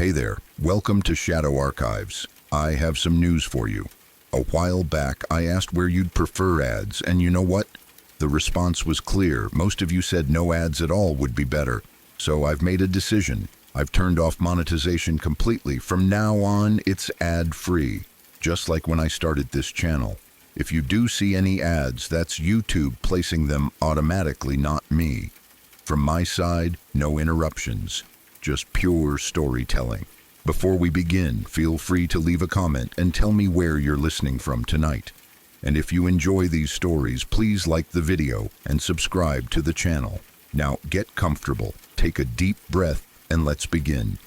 Hey there, welcome to Shadow Archives. I have some news for you. A while back, I asked where you'd prefer ads, and you know what? The response was clear. Most of you said no ads at all would be better. So I've made a decision. I've turned off monetization completely. From now on, it's ad-free, just like when I started this channel. If you do see any ads, that's YouTube placing them automatically, not me. From my side, no interruptions, just pure storytelling. Before we begin, feel free to leave a comment and tell me where you're listening from tonight. And if you enjoy these stories, please like the video and subscribe to the channel. Now get comfortable, take a deep breath, and let's begin.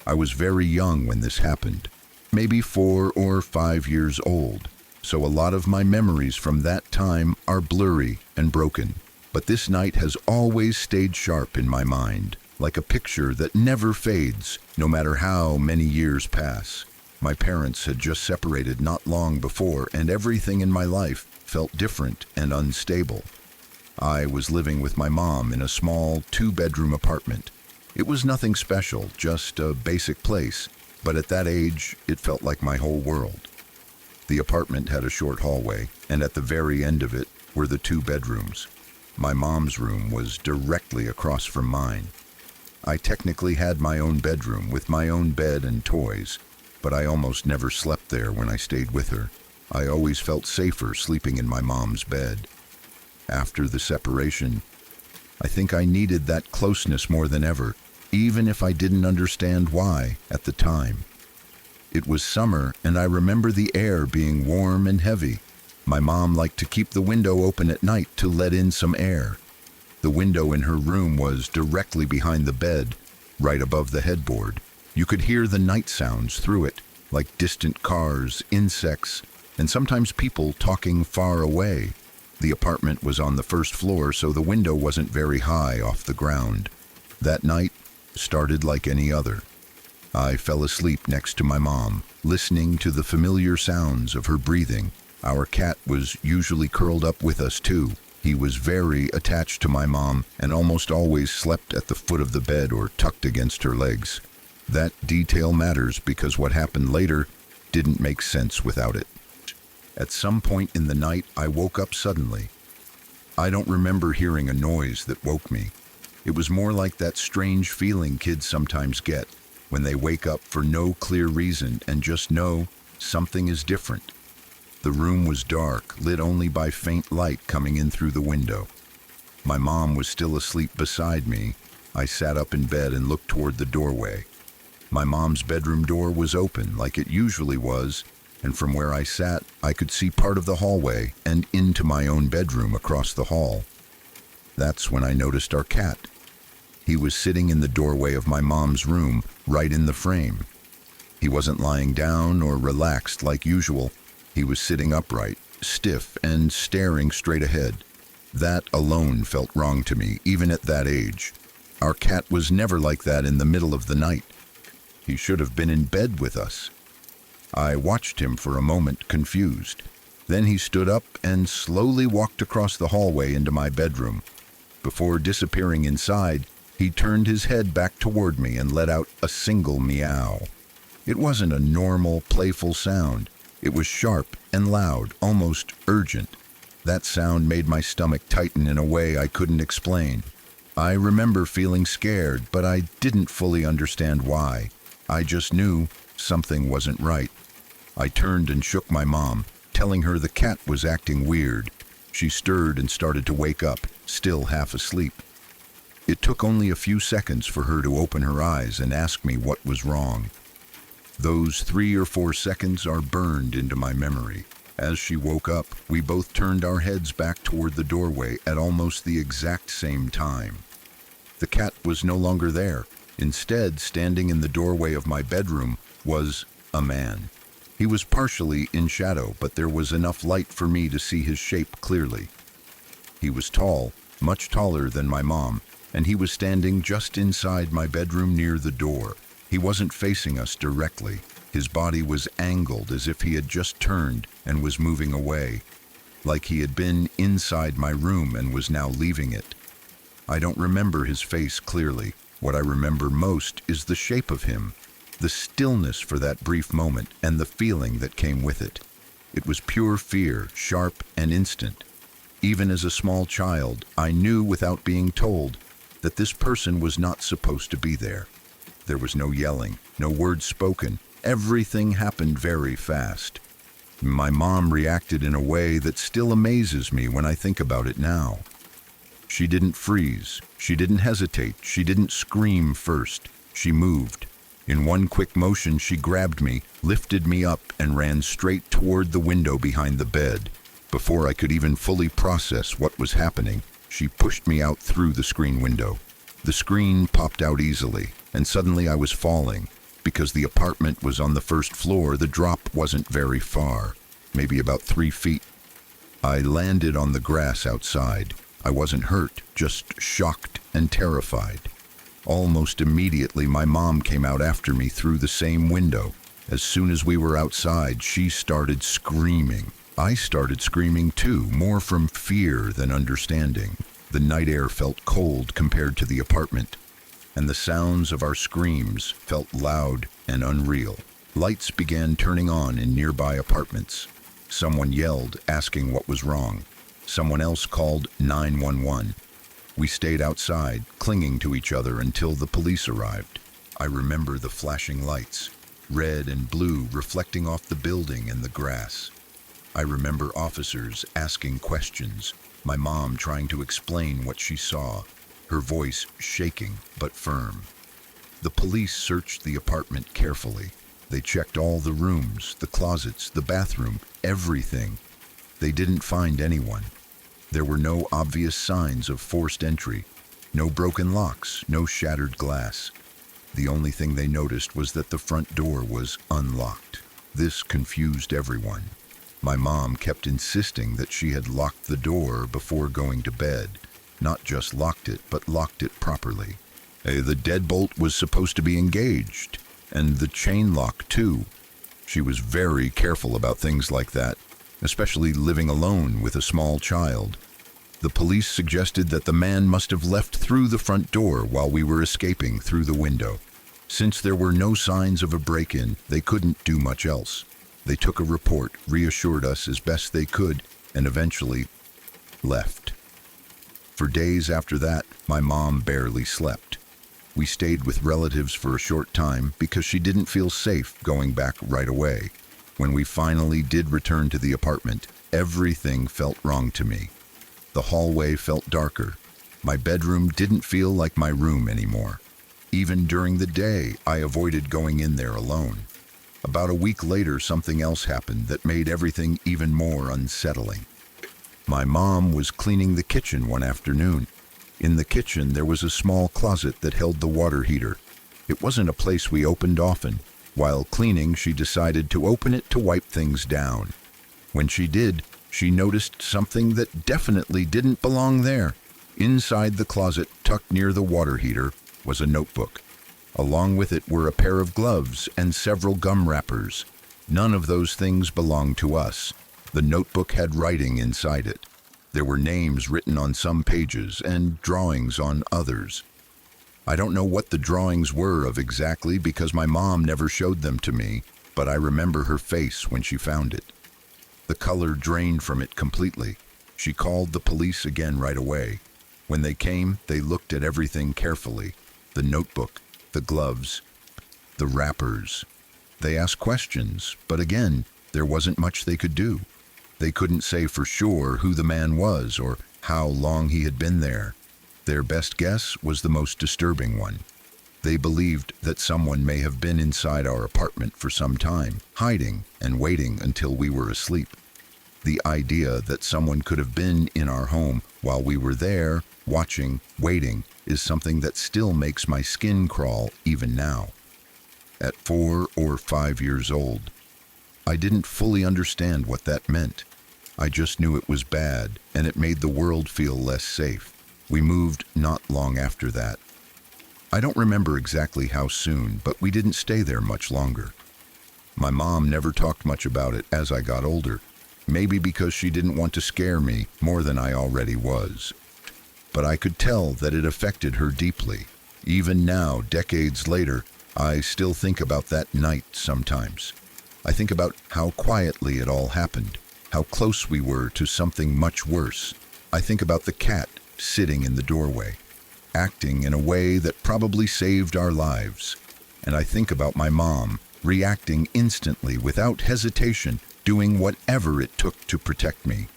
I was very young when this happened, maybe 4 or 5 years old, so a lot of my memories from that time are blurry and broken. But this night has always stayed sharp in my mind, like a picture that never fades, no matter how many years pass. My parents had just separated not long before, and everything in my life felt different and unstable. I was living with my mom in a small 2-bedroom apartment. It was nothing special, just a basic place, but at that age, it felt like my whole world. The apartment had a short hallway, and at the very end of it were the 2 bedrooms. My mom's room was directly across from mine. I technically had my own bedroom with my own bed and toys, but I almost never slept there when I stayed with her. I always felt safer sleeping in my mom's bed. After the separation, I think I needed that closeness more than ever, even if I didn't understand why at the time. It was summer, and I remember the air being warm and heavy. My mom liked to keep the window open at night to let in some air. The window in her room was directly behind the bed, right above the headboard. You could hear the night sounds through it, like distant cars, insects, and sometimes people talking far away. The apartment was on the 1st floor, so the window wasn't very high off the ground. That night started like any other. I fell asleep next to my mom, listening to the familiar sounds of her breathing. Our cat was usually curled up with us too. He was very attached to my mom and almost always slept at the foot of the bed or tucked against her legs. That detail matters because what happened later didn't make sense without it. At some point in the night, I woke up suddenly. I don't remember hearing a noise that woke me. It was more like that strange feeling kids sometimes get when they wake up for no clear reason and just know something is different. The room was dark, lit only by faint light coming in through the window. My mom was still asleep beside me. I sat up in bed and looked toward the doorway. My mom's bedroom door was open, like it usually was, and from where I sat, I could see part of the hallway and into my own bedroom across the hall. That's when I noticed our cat. He was sitting in the doorway of my mom's room, right in the frame. He wasn't lying down or relaxed like usual. He was sitting upright, stiff, and staring straight ahead. That alone felt wrong to me, even at that age. Our cat was never like that in the middle of the night. He should have been in bed with us. I watched him for a moment, confused. Then he stood up and slowly walked across the hallway into my bedroom. Before disappearing inside, he turned his head back toward me and let out a single meow. It wasn't a normal, playful sound. It was sharp and loud, almost urgent. That sound made my stomach tighten in a way I couldn't explain. I remember feeling scared, but I didn't fully understand why. I just knew something wasn't right. I turned and shook my mom, telling her the cat was acting weird. She stirred and started to wake up, still half asleep. It took only a few seconds for her to open her eyes and ask me what was wrong. Those 3 or 4 seconds are burned into my memory. As she woke up, we both turned our heads back toward the doorway at almost the exact same time. The cat was no longer there. Instead, standing in the doorway of my bedroom was a man. He was partially in shadow, but there was enough light for me to see his shape clearly. He was tall, much taller than my mom, and he was standing just inside my bedroom near the door. He wasn't facing us directly. His body was angled as if he had just turned and was moving away, like he had been inside my room and was now leaving it. I don't remember his face clearly. What I remember most is the shape of him, the stillness for that brief moment, and the feeling that came with it. It was pure fear, sharp and instant. Even as a small child, I knew without being told that this person was not supposed to be there. There was no yelling, no words spoken. Everything happened very fast. My mom reacted in a way that still amazes me when I think about it now. She didn't freeze. She didn't hesitate. She didn't scream first. She moved. In one quick motion, she grabbed me, lifted me up, and ran straight toward the window behind the bed. Before I could even fully process what was happening, she pushed me out through the screen window. The screen popped out easily, and suddenly I was falling. Because the apartment was on the first floor, the drop wasn't very far, maybe about 3 feet. I landed on the grass outside. I wasn't hurt, just shocked and terrified. Almost immediately, my mom came out after me through the same window. As soon as we were outside, she started screaming. I started screaming too, more from fear than understanding. The night air felt cold compared to the apartment, and the sounds of our screams felt loud and unreal. Lights began turning on in nearby apartments. Someone yelled, asking what was wrong. Someone else called 911. We stayed outside, clinging to each other until the police arrived. I remember the flashing lights, red and blue, reflecting off the building and the grass. I remember officers asking questions, my mom trying to explain what she saw, her voice shaking but firm. The police searched the apartment carefully. They checked all the rooms, the closets, the bathroom, everything. They didn't find anyone. There were no obvious signs of forced entry, no broken locks, no shattered glass. The only thing they noticed was that the front door was unlocked. This confused everyone. My mom kept insisting that she had locked the door before going to bed. Not just locked it, but locked it properly. The deadbolt was supposed to be engaged, and the chain lock too. She was very careful about things like that, especially living alone with a small child. The police suggested that the man must have left through the front door while we were escaping through the window. Since there were no signs of a break-in, they couldn't do much else. They took a report, reassured us as best they could, and eventually left. For days after that, my mom barely slept. We stayed with relatives for a short time because she didn't feel safe going back right away. When we finally did return to the apartment, everything felt wrong to me. The hallway felt darker. My bedroom didn't feel like my room anymore. Even during the day, I avoided going in there alone. About a week later, something else happened that made everything even more unsettling. My mom was cleaning the kitchen one afternoon. In the kitchen, there was a small closet that held the water heater. It wasn't a place we opened often. While cleaning, she decided to open it to wipe things down. When she did, she noticed something that definitely didn't belong there. Inside the closet, tucked near the water heater, was a notebook. Along with it were a pair of gloves and several gum wrappers. None of those things belonged to us. The notebook had writing inside it. There were names written on some pages and drawings on others. I don't know what the drawings were of exactly because my mom never showed them to me, but I remember her face when she found it. The color drained from it completely. She called the police again right away. When they came, they looked at everything carefully. The notebook, the gloves, the wrappers. They asked questions, but again, there wasn't much they could do. They couldn't say for sure who the man was or how long he had been there. Their best guess was the most disturbing one. They believed that someone may have been inside our apartment for some time, hiding and waiting until we were asleep. The idea that someone could have been in our home while we were there, watching, waiting, is something that still makes my skin crawl even now. At 4 or 5 years old, I didn't fully understand what that meant. I just knew it was bad, and it made the world feel less safe. We moved not long after that. I don't remember exactly how soon, but we didn't stay there much longer. My mom never talked much about it as I got older, maybe because she didn't want to scare me more than I already was. But I could tell that it affected her deeply. Even now, decades later, I still think about that night sometimes. I think about how quietly it all happened, how close we were to something much worse. I think about the cat sitting in the doorway, acting in a way that probably saved our lives. And I think about my mom reacting instantly without hesitation, doing whatever it took to protect me.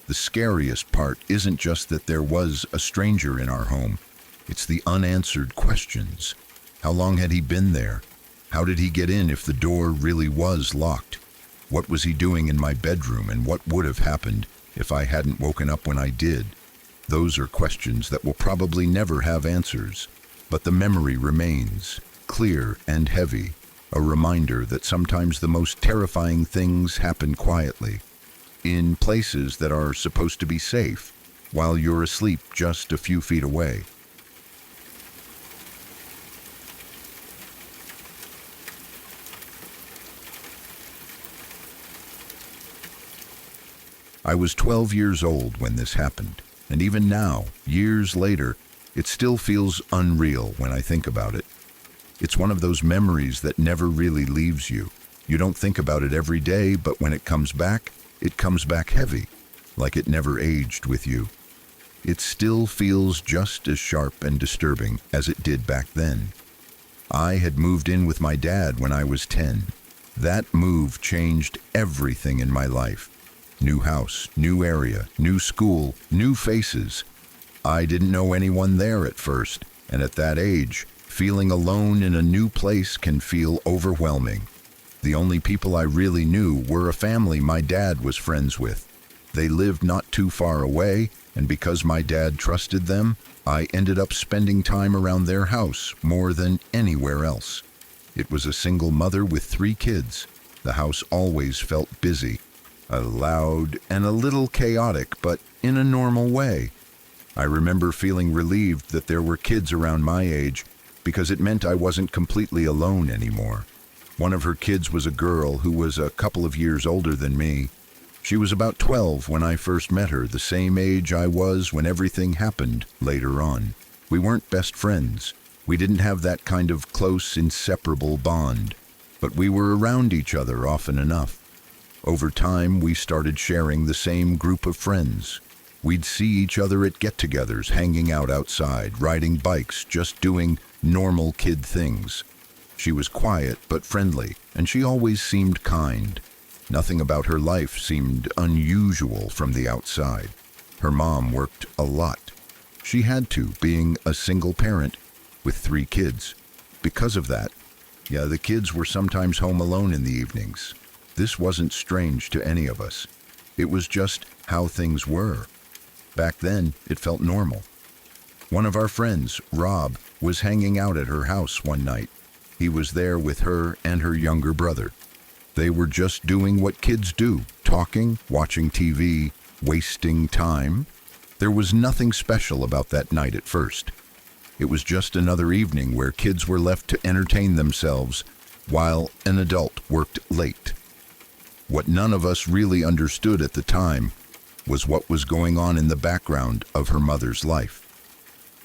The scariest part isn't just that there was a stranger in our home. It's the unanswered questions. How long had he been there? How did he get in if the door really was locked? What was he doing in my bedroom, and what would have happened if I hadn't woken up when I did? Those are questions that will probably never have answers, but the memory remains, clear and heavy, a reminder that sometimes the most terrifying things happen quietly, in places that are supposed to be safe, while you're asleep just a few feet away. I was 12 years old when this happened, and even now, years later, it still feels unreal when I think about it. It's one of those memories that never really leaves you. You don't think about it every day, but when it comes back heavy, like it never aged with you. It still feels just as sharp and disturbing as it did back then. I had moved in with my dad when I was 10. That move changed everything in my life. New house, new area, new school, new faces. I didn't know anyone there at first, and at that age, feeling alone in a new place can feel overwhelming. The only people I really knew were a family my dad was friends with. They lived not too far away, and because my dad trusted them, I ended up spending time around their house more than anywhere else. It was a single mother with 3 kids. The house always felt busy. Loud and a little chaotic, but in a normal way. I remember feeling relieved that there were kids around my age because it meant I wasn't completely alone anymore. One of her kids was a girl who was a couple of years older than me. She was about 12 when I first met her, the same age I was when everything happened later on. We weren't best friends. We didn't have that kind of close, inseparable bond, but we were around each other often enough. Over time, we started sharing the same group of friends. We'd see each other at get-togethers, hanging out outside, riding bikes, just doing normal kid things. She was quiet but friendly, and she always seemed kind. Nothing about her life seemed unusual from the outside. Her mom worked a lot. She had to, being a single parent with 3 kids. Because of that, the kids were sometimes home alone in the evenings. This wasn't strange to any of us. It was just how things were. Back then, it felt normal. One of our friends, Rob, was hanging out at her house one night. He was there with her and her younger brother. They were just doing what kids do, talking, watching TV, wasting time. There was nothing special about that night at first. It was just another evening where kids were left to entertain themselves while an adult worked late. What none of us really understood at the time was what was going on in the background of her mother's life.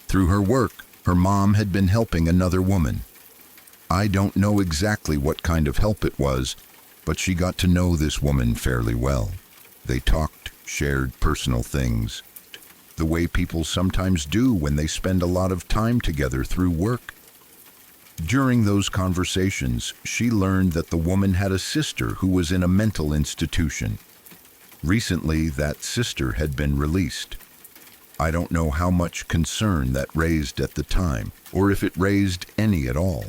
Through her work, her mom had been helping another woman. I don't know exactly what kind of help it was, but she got to know this woman fairly well. They talked, shared personal things, the way people sometimes do when they spend a lot of time together through work. During those conversations, she learned that the woman had a sister who was in a mental institution. Recently, that sister had been released. I don't know how much concern that raised at the time, or if it raised any at all.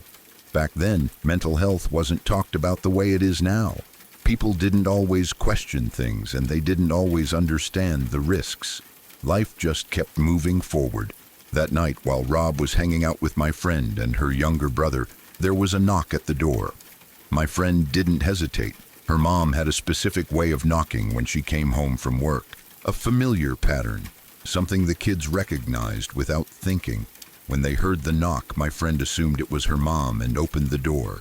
Back then, mental health wasn't talked about the way it is now. People didn't always question things, and they didn't always understand the risks. Life just kept moving forward. That night, while Rob was hanging out with my friend and her younger brother, there was a knock at the door. My friend didn't hesitate. Her mom had a specific way of knocking when she came home from work, a familiar pattern, something the kids recognized without thinking. When they heard the knock, my friend assumed it was her mom and opened the door.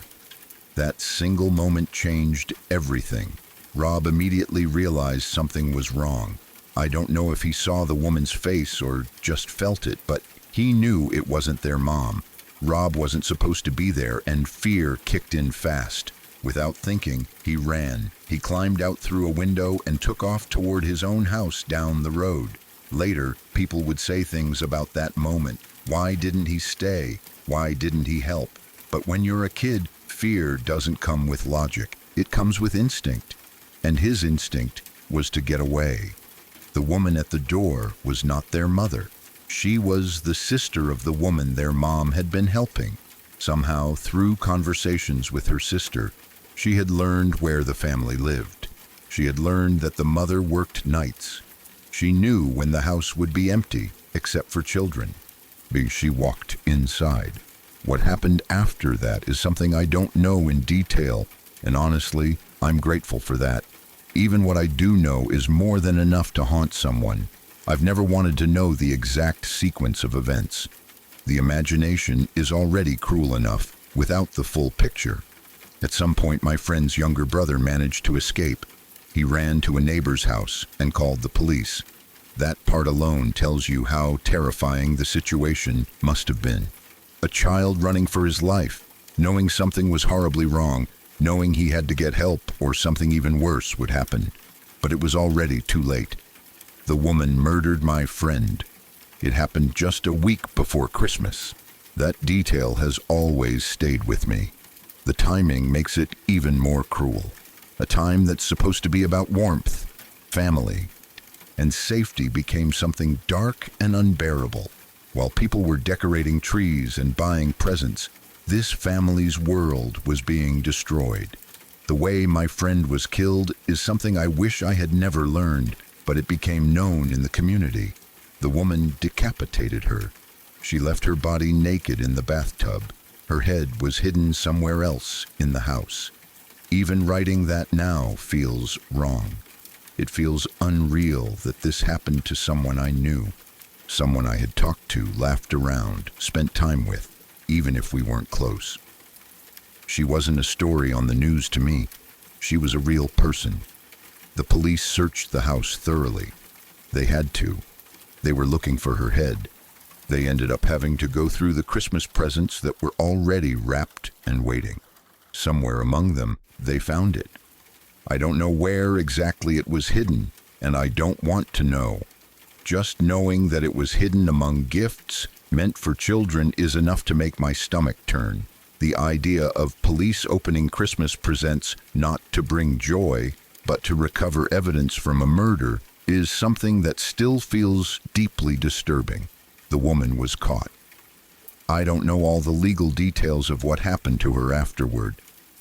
That single moment changed everything. Rob immediately realized something was wrong. I don't know if he saw the woman's face or just felt it, but he knew it wasn't their mom. Rob wasn't supposed to be there, and fear kicked in fast. Without thinking, he ran. He climbed out through a window and took off toward his own house down the road. Later, people would say things about that moment. Why didn't he stay? Why didn't he help? But when you're a kid, fear doesn't come with logic. It comes with instinct. And his instinct was to get away. The woman at the door was not their mother. She was the sister of the woman their mom had been helping. Somehow, through conversations with her sister, she had learned where the family lived. She had learned that the mother worked nights. She knew when the house would be empty, except for children. She walked inside. What happened after that is something I don't know in detail, and honestly, I'm grateful for that. Even what I do know is more than enough to haunt someone. I've never wanted to know the exact sequence of events. The imagination is already cruel enough without the full picture. At some point, my friend's younger brother managed to escape. He ran to a neighbor's house and called the police. That part alone tells you how terrifying the situation must have been. A child running for his life, knowing something was horribly wrong, knowing he had to get help or something even worse would happen. But it was already too late. The woman murdered my friend. It happened just a week before Christmas. That detail has always stayed with me. The timing makes it even more cruel. A time that's supposed to be about warmth, family, and safety became something dark and unbearable. While people were decorating trees and buying presents, this family's world was being destroyed. The way my friend was killed is something I wish I had never learned, but it became known in the community. The woman decapitated her. She left her body naked in the bathtub. Her head was hidden somewhere else in the house. Even writing that now feels wrong. It feels unreal that this happened to someone I knew, someone I had talked to, laughed around, spent time with, even if we weren't close. She wasn't a story on the news to me. She was a real person. The police searched the house thoroughly. They had to. They were looking for her head. They ended up having to go through the Christmas presents that were already wrapped and waiting. Somewhere among them, they found it. I don't know where exactly it was hidden, and I don't want to know. Just knowing that it was hidden among gifts meant for children is enough to make my stomach turn. The idea of police opening Christmas presents not to bring joy, but to recover evidence from a murder is something that still feels deeply disturbing. The woman was caught. I don't know all the legal details of what happened to her afterward.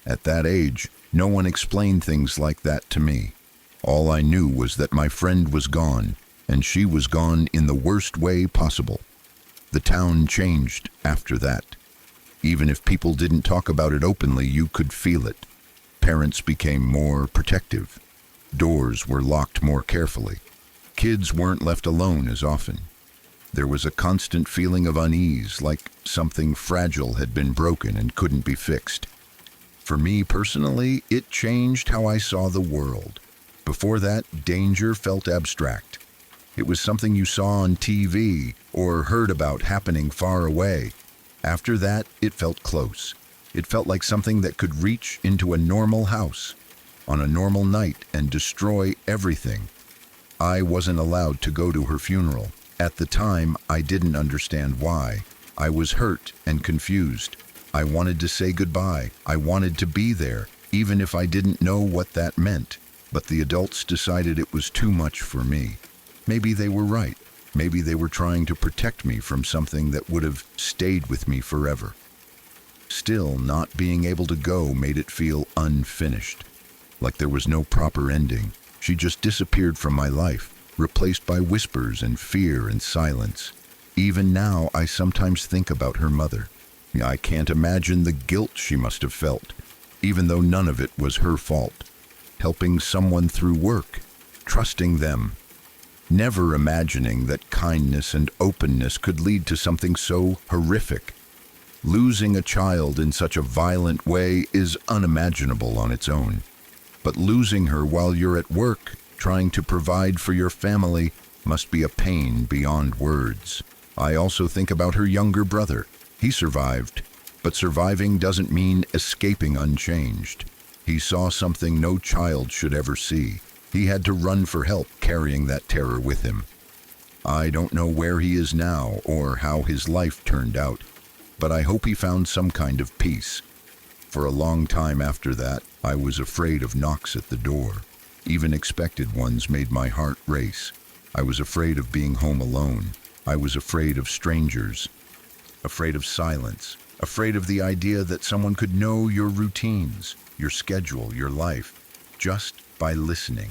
At that age, no one explained things like that to me. All I knew was that my friend was gone, and she was gone in the worst way possible. The town changed after that. Even if people didn't talk about it openly, you could feel it. Parents became more protective. Doors were locked more carefully. Kids weren't left alone as often. There was a constant feeling of unease, like something fragile had been broken and couldn't be fixed. For me personally, it changed how I saw the world. Before that, danger felt abstract. It was something you saw on TV or heard about happening far away. After that, it felt close. It felt like something that could reach into a normal house on a normal night and destroy everything. I wasn't allowed to go to her funeral. At the time, I didn't understand why. I was hurt and confused. I wanted to say goodbye. I wanted to be there, even if I didn't know what that meant. But the adults decided it was too much for me. Maybe they were right. Maybe they were trying to protect me from something that would have stayed with me forever. Still, not being able to go made it feel unfinished, like there was no proper ending. She just disappeared from my life, replaced by whispers and fear and silence. Even now, I sometimes think about her mother. I can't imagine the guilt she must have felt, even though none of it was her fault. Helping someone through work, trusting them, never imagining that kindness and openness could lead to something so horrific. Losing a child in such a violent way is unimaginable on its own. But losing her while you're at work, trying to provide for your family, must be a pain beyond words. I also think about her younger brother. He survived, but surviving doesn't mean escaping unchanged. He saw something no child should ever see. He had to run for help carrying that terror with him. I don't know where he is now or how his life turned out, but I hope he found some kind of peace. For a long time after that, I was afraid of knocks at the door. Even expected ones made my heart race. I was afraid of being home alone. I was afraid of strangers, afraid of silence, afraid of the idea that someone could know your routines, your schedule, your life, just by listening.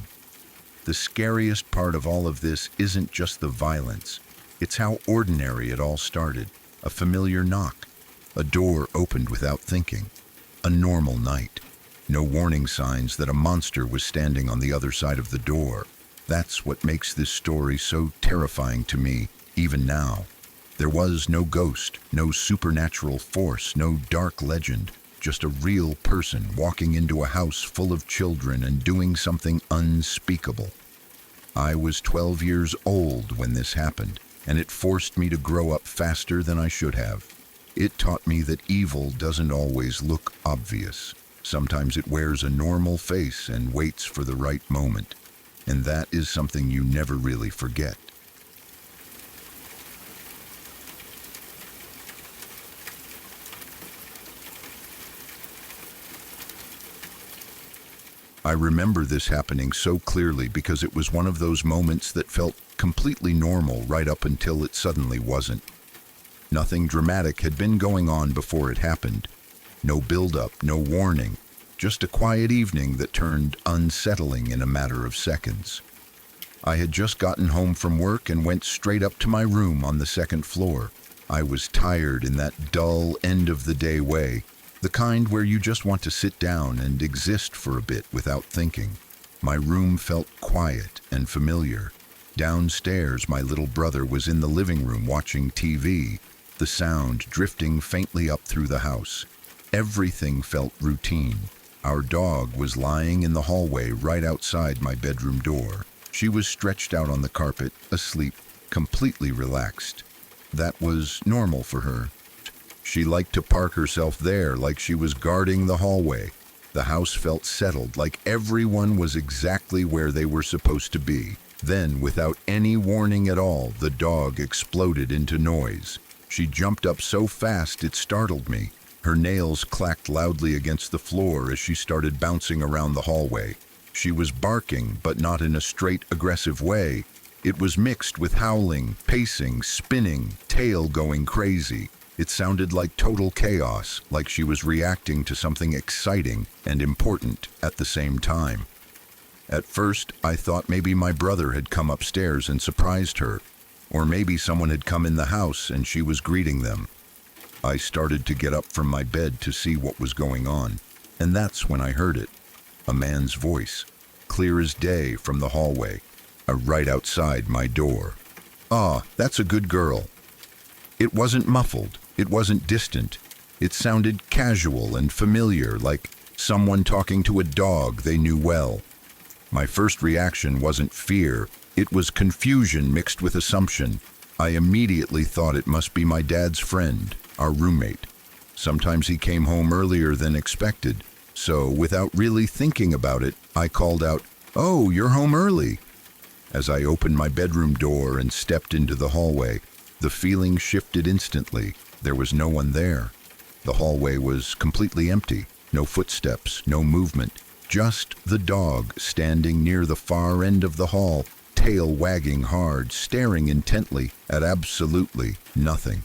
The scariest part of all of this isn't just the violence. It's how ordinary it all started. A familiar knock, a door opened without thinking, a normal night. No warning signs that a monster was standing on the other side of the door. That's what makes this story so terrifying to me, even now. There was no ghost, no supernatural force, no dark legend, just a real person walking into a house full of children and doing something unspeakable. I was 12 years old when this happened, and it forced me to grow up faster than I should have. It taught me that evil doesn't always look obvious. Sometimes it wears a normal face and waits for the right moment. And that is something you never really forget. I remember this happening so clearly because it was one of those moments that felt completely normal right up until it suddenly wasn't. Nothing dramatic had been going on before it happened. No build-up, no warning, just a quiet evening that turned unsettling in a matter of seconds. I had just gotten home from work and went straight up to my room on the second floor. I was tired in that dull, end-of-the-day way, the kind where you just want to sit down and exist for a bit without thinking. My room felt quiet and familiar. Downstairs, my little brother was in the living room watching TV, the sound drifting faintly up through the house. Everything felt routine. Our dog was lying in the hallway right outside my bedroom door. She was stretched out on the carpet, asleep, completely relaxed. That was normal for her. She liked to park herself there like she was guarding the hallway. The house felt settled, like everyone was exactly where they were supposed to be. Then, without any warning at all, the dog exploded into noise. She jumped up so fast it startled me. Her nails clacked loudly against the floor as she started bouncing around the hallway. She was barking, but not in a straight, aggressive way. It was mixed with howling, pacing, spinning, tail going crazy. It sounded like total chaos, like she was reacting to something exciting and important at the same time. At first, I thought maybe my brother had come upstairs and surprised her, or maybe someone had come in the house and she was greeting them. I started to get up from my bed to see what was going on, and that's when I heard it. A man's voice, clear as day from the hallway, right outside my door. "Ah, that's a good girl." It wasn't muffled. It wasn't distant. It sounded casual and familiar, like someone talking to a dog they knew well. My first reaction wasn't fear. It was confusion mixed with assumption. I immediately thought it must be my dad's friend, our roommate. Sometimes he came home earlier than expected, so without really thinking about it, I called out, "Oh, you're home early." As I opened my bedroom door and stepped into the hallway, the feeling shifted instantly. There was no one there. The hallway was completely empty. No footsteps, no movement. Just the dog standing near the far end of the hall, tail wagging hard, staring intently at absolutely nothing.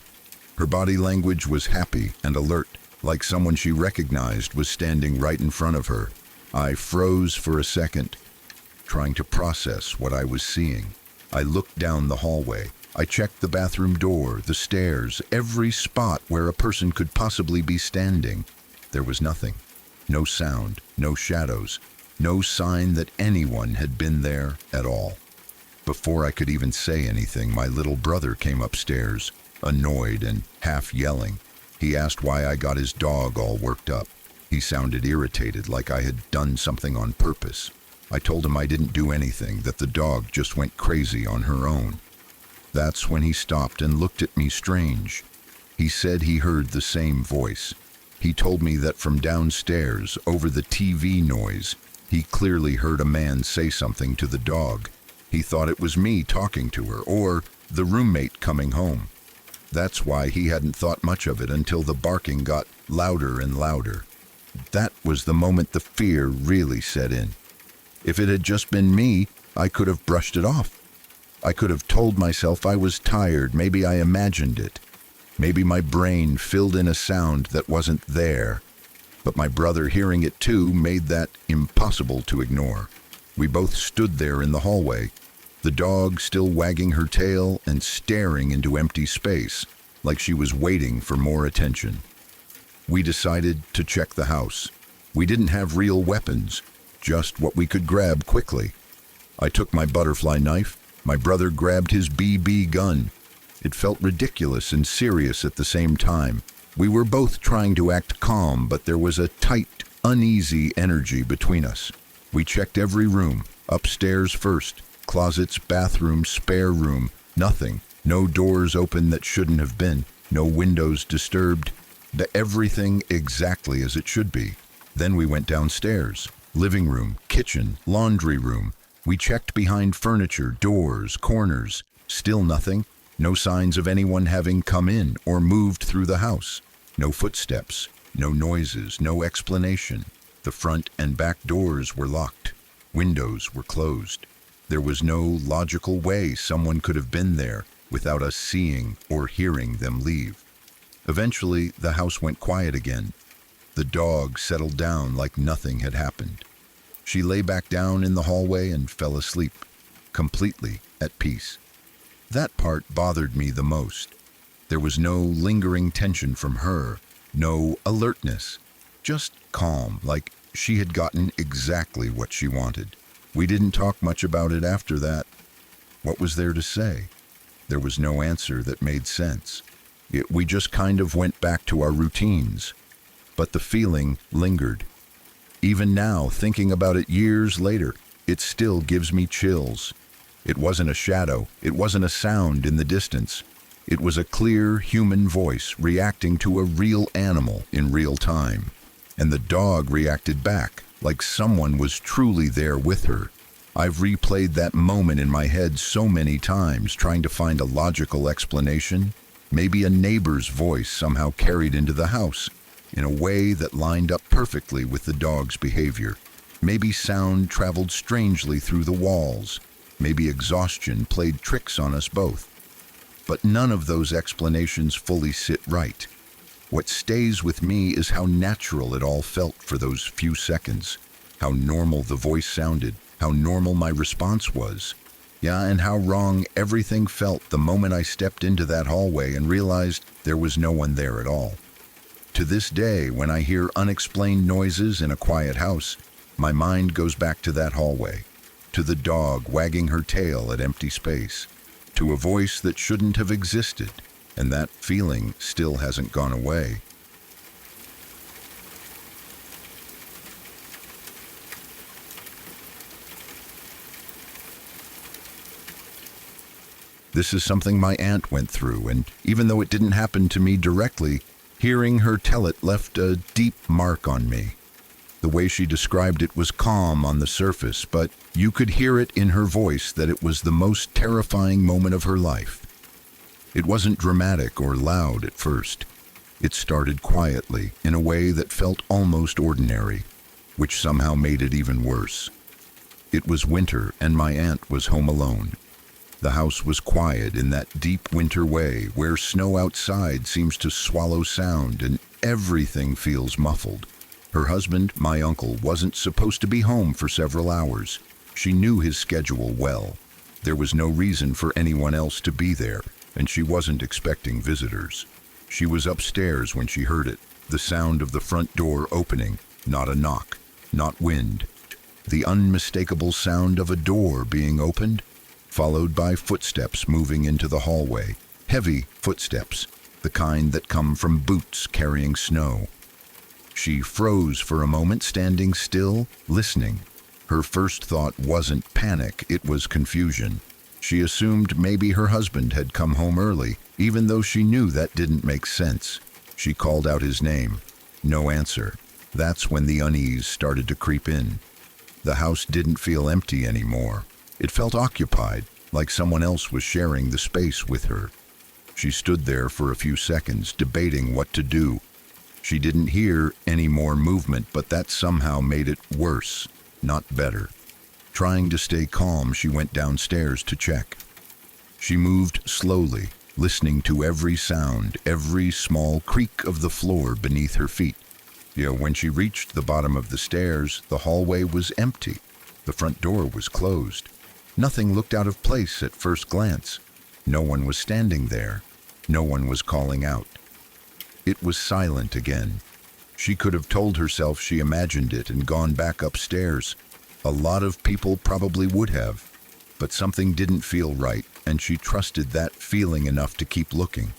Her body language was happy and alert, like someone she recognized was standing right in front of her. I froze for a second, trying to process what I was seeing. I looked down the hallway. I checked the bathroom door, the stairs, every spot where a person could possibly be standing. There was nothing. No sound, no shadows, no sign that anyone had been there at all. Before I could even say anything, my little brother came upstairs, annoyed and half yelling. He asked why I got his dog all worked up. He sounded irritated, like I had done something on purpose. I told him I didn't do anything, that the dog just went crazy on her own. That's when he stopped and looked at me strange. He said he heard the same voice. He told me that from downstairs, over the TV noise, he clearly heard a man say something to the dog. He thought it was me talking to her, or the roommate coming home. That's why he hadn't thought much of it until the barking got louder and louder. That was the moment the fear really set in. If it had just been me, I could have brushed it off. I could have told myself I was tired, maybe I imagined it. Maybe my brain filled in a sound that wasn't there. But my brother hearing it too made that impossible to ignore. We both stood there in the hallway, the dog still wagging her tail and staring into empty space, like she was waiting for more attention. We decided to check the house. We didn't have real weapons, just what we could grab quickly. I took my butterfly knife. My brother grabbed his BB gun. It felt ridiculous and serious at the same time. We were both trying to act calm, but there was a tight, uneasy energy between us. We checked every room, upstairs first, closets, bathroom, spare room, nothing. No doors open that shouldn't have been, no windows disturbed. Everything exactly as it should be. Then we went downstairs. Living room, kitchen, laundry room. We checked behind furniture, doors, corners. Still nothing. No signs of anyone having come in or moved through the house. No footsteps, no noises, no explanation. The front and back doors were locked. Windows were closed. There was no logical way someone could have been there without us seeing or hearing them leave. Eventually, the house went quiet again. The dog settled down like nothing had happened. She lay back down in the hallway and fell asleep, completely at peace. That part bothered me the most. There was no lingering tension from her, no alertness, just calm, like she had gotten exactly what she wanted. We didn't talk much about it after that. What was there to say? There was no answer that made sense. We just kind of went back to our routines. But the feeling lingered. Even now, thinking about it years later, it still gives me chills. It wasn't a shadow, it wasn't a sound in the distance. It was a clear human voice reacting to a real animal in real time. And the dog reacted back, like someone was truly there with her. I've replayed that moment in my head so many times, trying to find a logical explanation. Maybe a neighbor's voice somehow carried into the house, in a way that lined up perfectly with the dog's behavior. Maybe sound traveled strangely through the walls. Maybe exhaustion played tricks on us both. But none of those explanations fully sit right. What stays with me is how natural it all felt for those few seconds, how normal the voice sounded, how normal my response was. Yeah, and how wrong everything felt the moment I stepped into that hallway and realized there was no one there at all. To this day, when I hear unexplained noises in a quiet house, my mind goes back to that hallway, to the dog wagging her tail at empty space, to a voice that shouldn't have existed, and that feeling still hasn't gone away. This is something my aunt went through, and even though it didn't happen to me directly, hearing her tell it left a deep mark on me. The way she described it was calm on the surface, but you could hear it in her voice that it was the most terrifying moment of her life. It wasn't dramatic or loud at first. It started quietly, in a way that felt almost ordinary, which somehow made it even worse. It was winter, and my aunt was home alone. The house was quiet in that deep winter way where snow outside seems to swallow sound and everything feels muffled. Her husband, my uncle, wasn't supposed to be home for several hours. She knew his schedule well. There was no reason for anyone else to be there, and she wasn't expecting visitors. She was upstairs when she heard it, the sound of the front door opening, not a knock, not wind. The unmistakable sound of a door being opened, followed by footsteps moving into the hallway. Heavy footsteps. the kind that come from boots carrying snow. She froze for a moment, standing still, listening. Her first thought wasn't panic, it was confusion. She assumed maybe her husband had come home early, even though she knew that didn't make sense. She called out his name. No answer. That's when the unease started to creep in. The house didn't feel empty anymore. It felt occupied, like someone else was sharing the space with her. She stood there for a few seconds, debating what to do. She didn't hear any more movement, but that somehow made it worse, not better. Trying to stay calm, she went downstairs to check. She moved slowly, listening to every sound, every small creak of the floor beneath her feet. When she reached the bottom of the stairs, the hallway was empty. The front door was closed. Nothing looked out of place at first glance. No one was standing there. No one was calling out. It was silent again. She could have told herself she imagined it and gone back upstairs. A lot of people probably would have. But something didn't feel right, and she trusted that feeling enough to keep looking.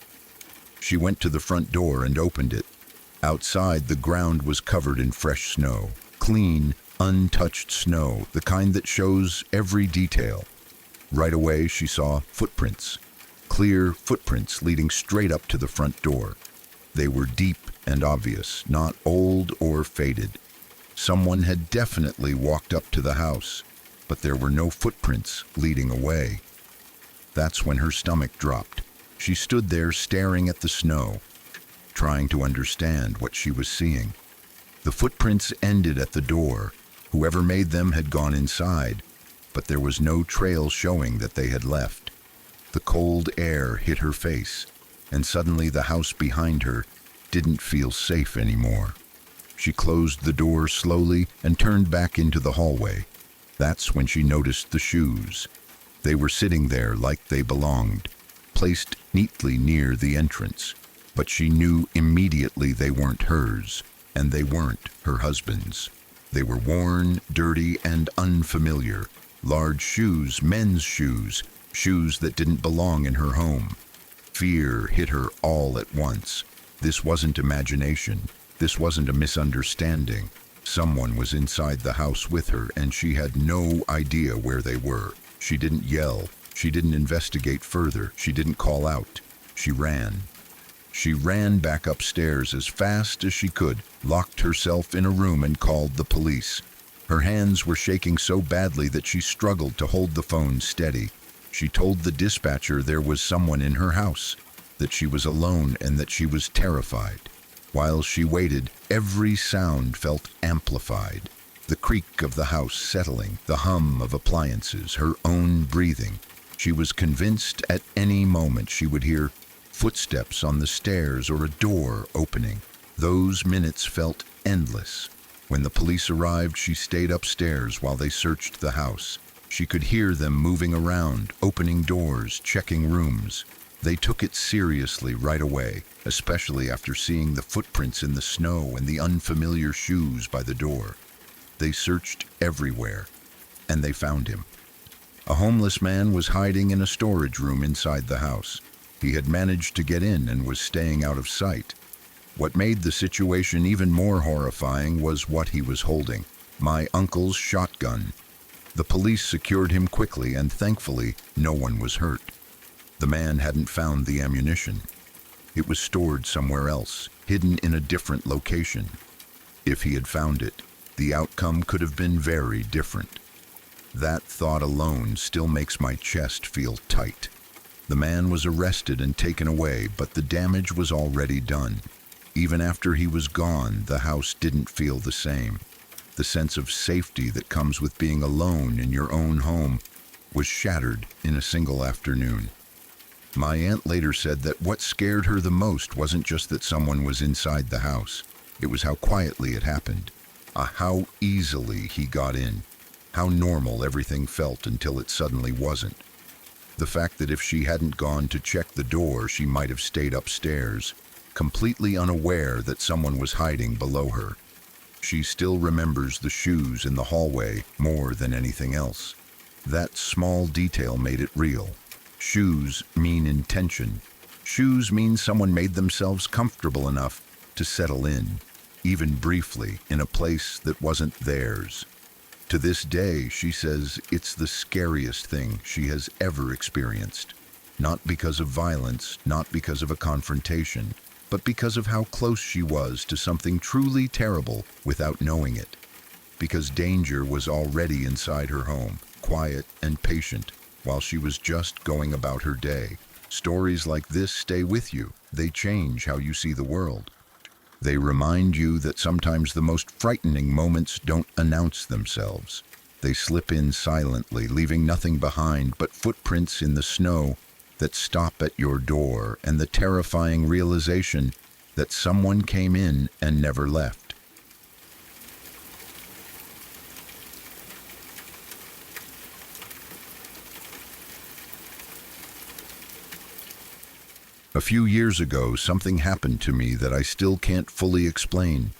She went to the front door and opened it. Outside, the ground was covered in fresh snow. Clean, untouched snow, the kind that shows every detail. Right away, she saw footprints. Clear footprints leading straight up to the front door. They were deep and obvious, not old or faded. Someone had definitely walked up to the house, but there were no footprints leading away. That's when her stomach dropped. She stood there staring at the snow, trying to understand what she was seeing. The footprints ended at the door. Whoever made them had gone inside, but there was no trail showing that they had left. The cold air hit her face, and suddenly the house behind her didn't feel safe anymore. She closed the door slowly and turned back into the hallway. That's when she noticed the shoes. They were sitting there like they belonged, placed neatly near the entrance. But she knew immediately they weren't hers, and they weren't her husband's. They were worn, dirty, and unfamiliar. Large shoes, men's shoes, shoes that didn't belong in her home. Fear hit her all at once. This wasn't imagination. This wasn't a misunderstanding. Someone was inside the house with her, and she had no idea where they were. She didn't yell. She didn't investigate further. She didn't call out. She ran. She ran back upstairs as fast as she could, locked herself in a room, and called the police. Her hands were shaking so badly that she struggled to hold the phone steady. She told the dispatcher there was someone in her house, that she was alone, and that she was terrified. While she waited, every sound felt amplified. The creak of the house settling, the hum of appliances, her own breathing. She was convinced at any moment she would hear footsteps on the stairs or a door opening. Those minutes felt endless. When the police arrived, she stayed upstairs while they searched the house. She could hear them moving around, opening doors, checking rooms. They took it seriously right away, especially after seeing the footprints in the snow and the unfamiliar shoes by the door. They searched everywhere, and they found him. A homeless man was hiding in a storage room inside the house. He had managed to get in and was staying out of sight. What made the situation even more horrifying was what he was holding: my uncle's shotgun. The police secured him quickly, and thankfully, no one was hurt. The man hadn't found the ammunition. It was stored somewhere else, hidden in a different location. If he had found it, the outcome could have been very different. That thought alone still makes my chest feel tight. The man was arrested and taken away, but the damage was already done. Even after he was gone, the house didn't feel the same. The sense of safety that comes with being alone in your own home was shattered in a single afternoon. My aunt later said that what scared her the most wasn't just that someone was inside the house. It was how quietly it happened, how easily he got in, how normal everything felt until it suddenly wasn't. The fact that if she hadn't gone to check the door, she might have stayed upstairs, completely unaware that someone was hiding below her. She still remembers the shoes in the hallway more than anything else. That small detail made it real. Shoes mean intention. Shoes mean someone made themselves comfortable enough to settle in, even briefly, in a place that wasn't theirs. To this day, she says it's the scariest thing she has ever experienced. Not because of violence, not because of a confrontation, but because of how close she was to something truly terrible without knowing it. Because danger was already inside her home, quiet and patient, while she was just going about her day. Stories like this stay with you. They change how you see the world. They remind you that sometimes the most frightening moments don't announce themselves. They slip in silently, leaving nothing behind but footprints in the snow that stop at your door and the terrifying realization that someone came in and never left. A few years ago, something happened to me that I still can't fully explain,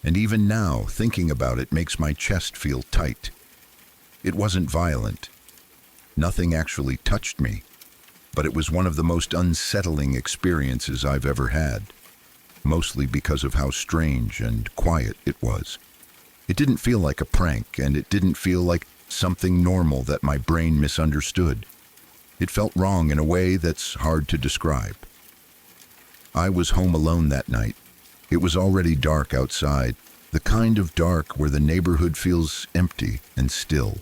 and even now, thinking about it makes my chest feel tight. It wasn't violent. Nothing actually touched me, but it was one of the most unsettling experiences I've ever had, mostly because of how strange and quiet it was. It didn't feel like a prank, and it didn't feel like something normal that my brain misunderstood. It felt wrong in a way that's hard to describe. I was home alone that night. It was already dark outside, the kind of dark where the neighborhood feels empty and still.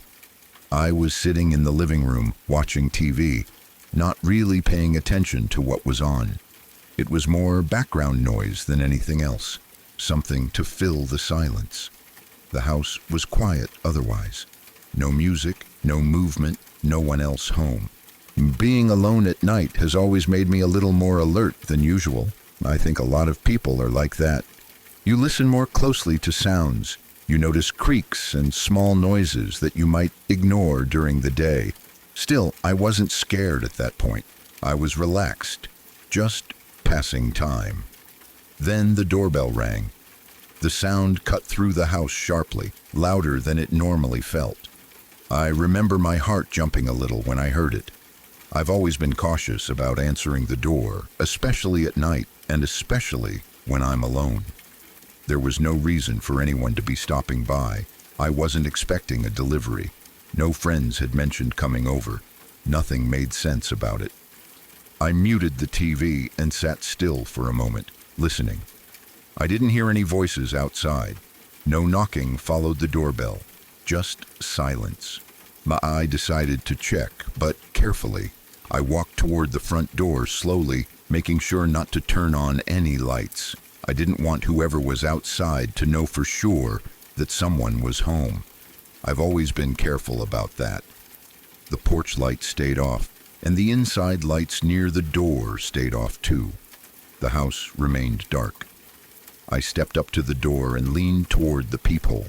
I was sitting in the living room watching TV, not really paying attention to what was on. It was more background noise than anything else, something to fill the silence. The house was quiet otherwise. No music, no movement, no one else home. Being alone at night has always made me a little more alert than usual. I think a lot of people are like that. You listen more closely to sounds. You notice creaks and small noises that you might ignore during the day. Still, I wasn't scared at that point. I was relaxed, just passing time. Then the doorbell rang. The sound cut through the house sharply, louder than it normally felt. I remember my heart jumping a little when I heard it. I've always been cautious about answering the door, especially at night and especially when I'm alone. There was no reason for anyone to be stopping by. I wasn't expecting a delivery. No friends had mentioned coming over. Nothing made sense about it. I muted the TV and sat still for a moment, listening. I didn't hear any voices outside. No knocking followed the doorbell. Just silence. I decided to check, but carefully. I walked toward the front door slowly, making sure not to turn on any lights. I didn't want whoever was outside to know for sure that someone was home. I've always been careful about that. The porch light stayed off, and the inside lights near the door stayed off too. The house remained dark. I stepped up to the door and leaned toward the peephole.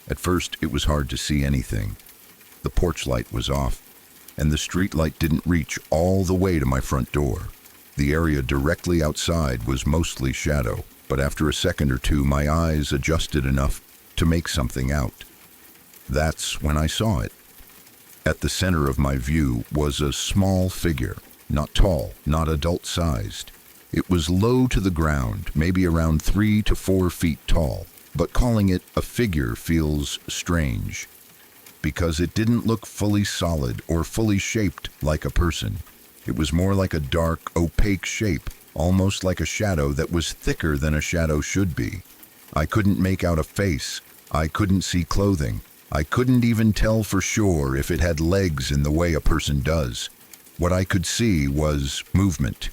At first, it was hard to see anything. The porch light was off, and the street light didn't reach all the way to my front door. The area directly outside was mostly shadow, but after a second or two, my eyes adjusted enough to make something out. That's when I saw it. At the center of my view was a small figure, not tall, not adult-sized. It was low to the ground, maybe around 3 to 4 feet tall, but calling it a figure feels strange, because it didn't look fully solid or fully shaped like a person. It was more like a dark, opaque shape, almost like a shadow that was thicker than a shadow should be. I couldn't make out a face. I couldn't see clothing. I couldn't even tell for sure if it had legs in the way a person does. What I could see was movement.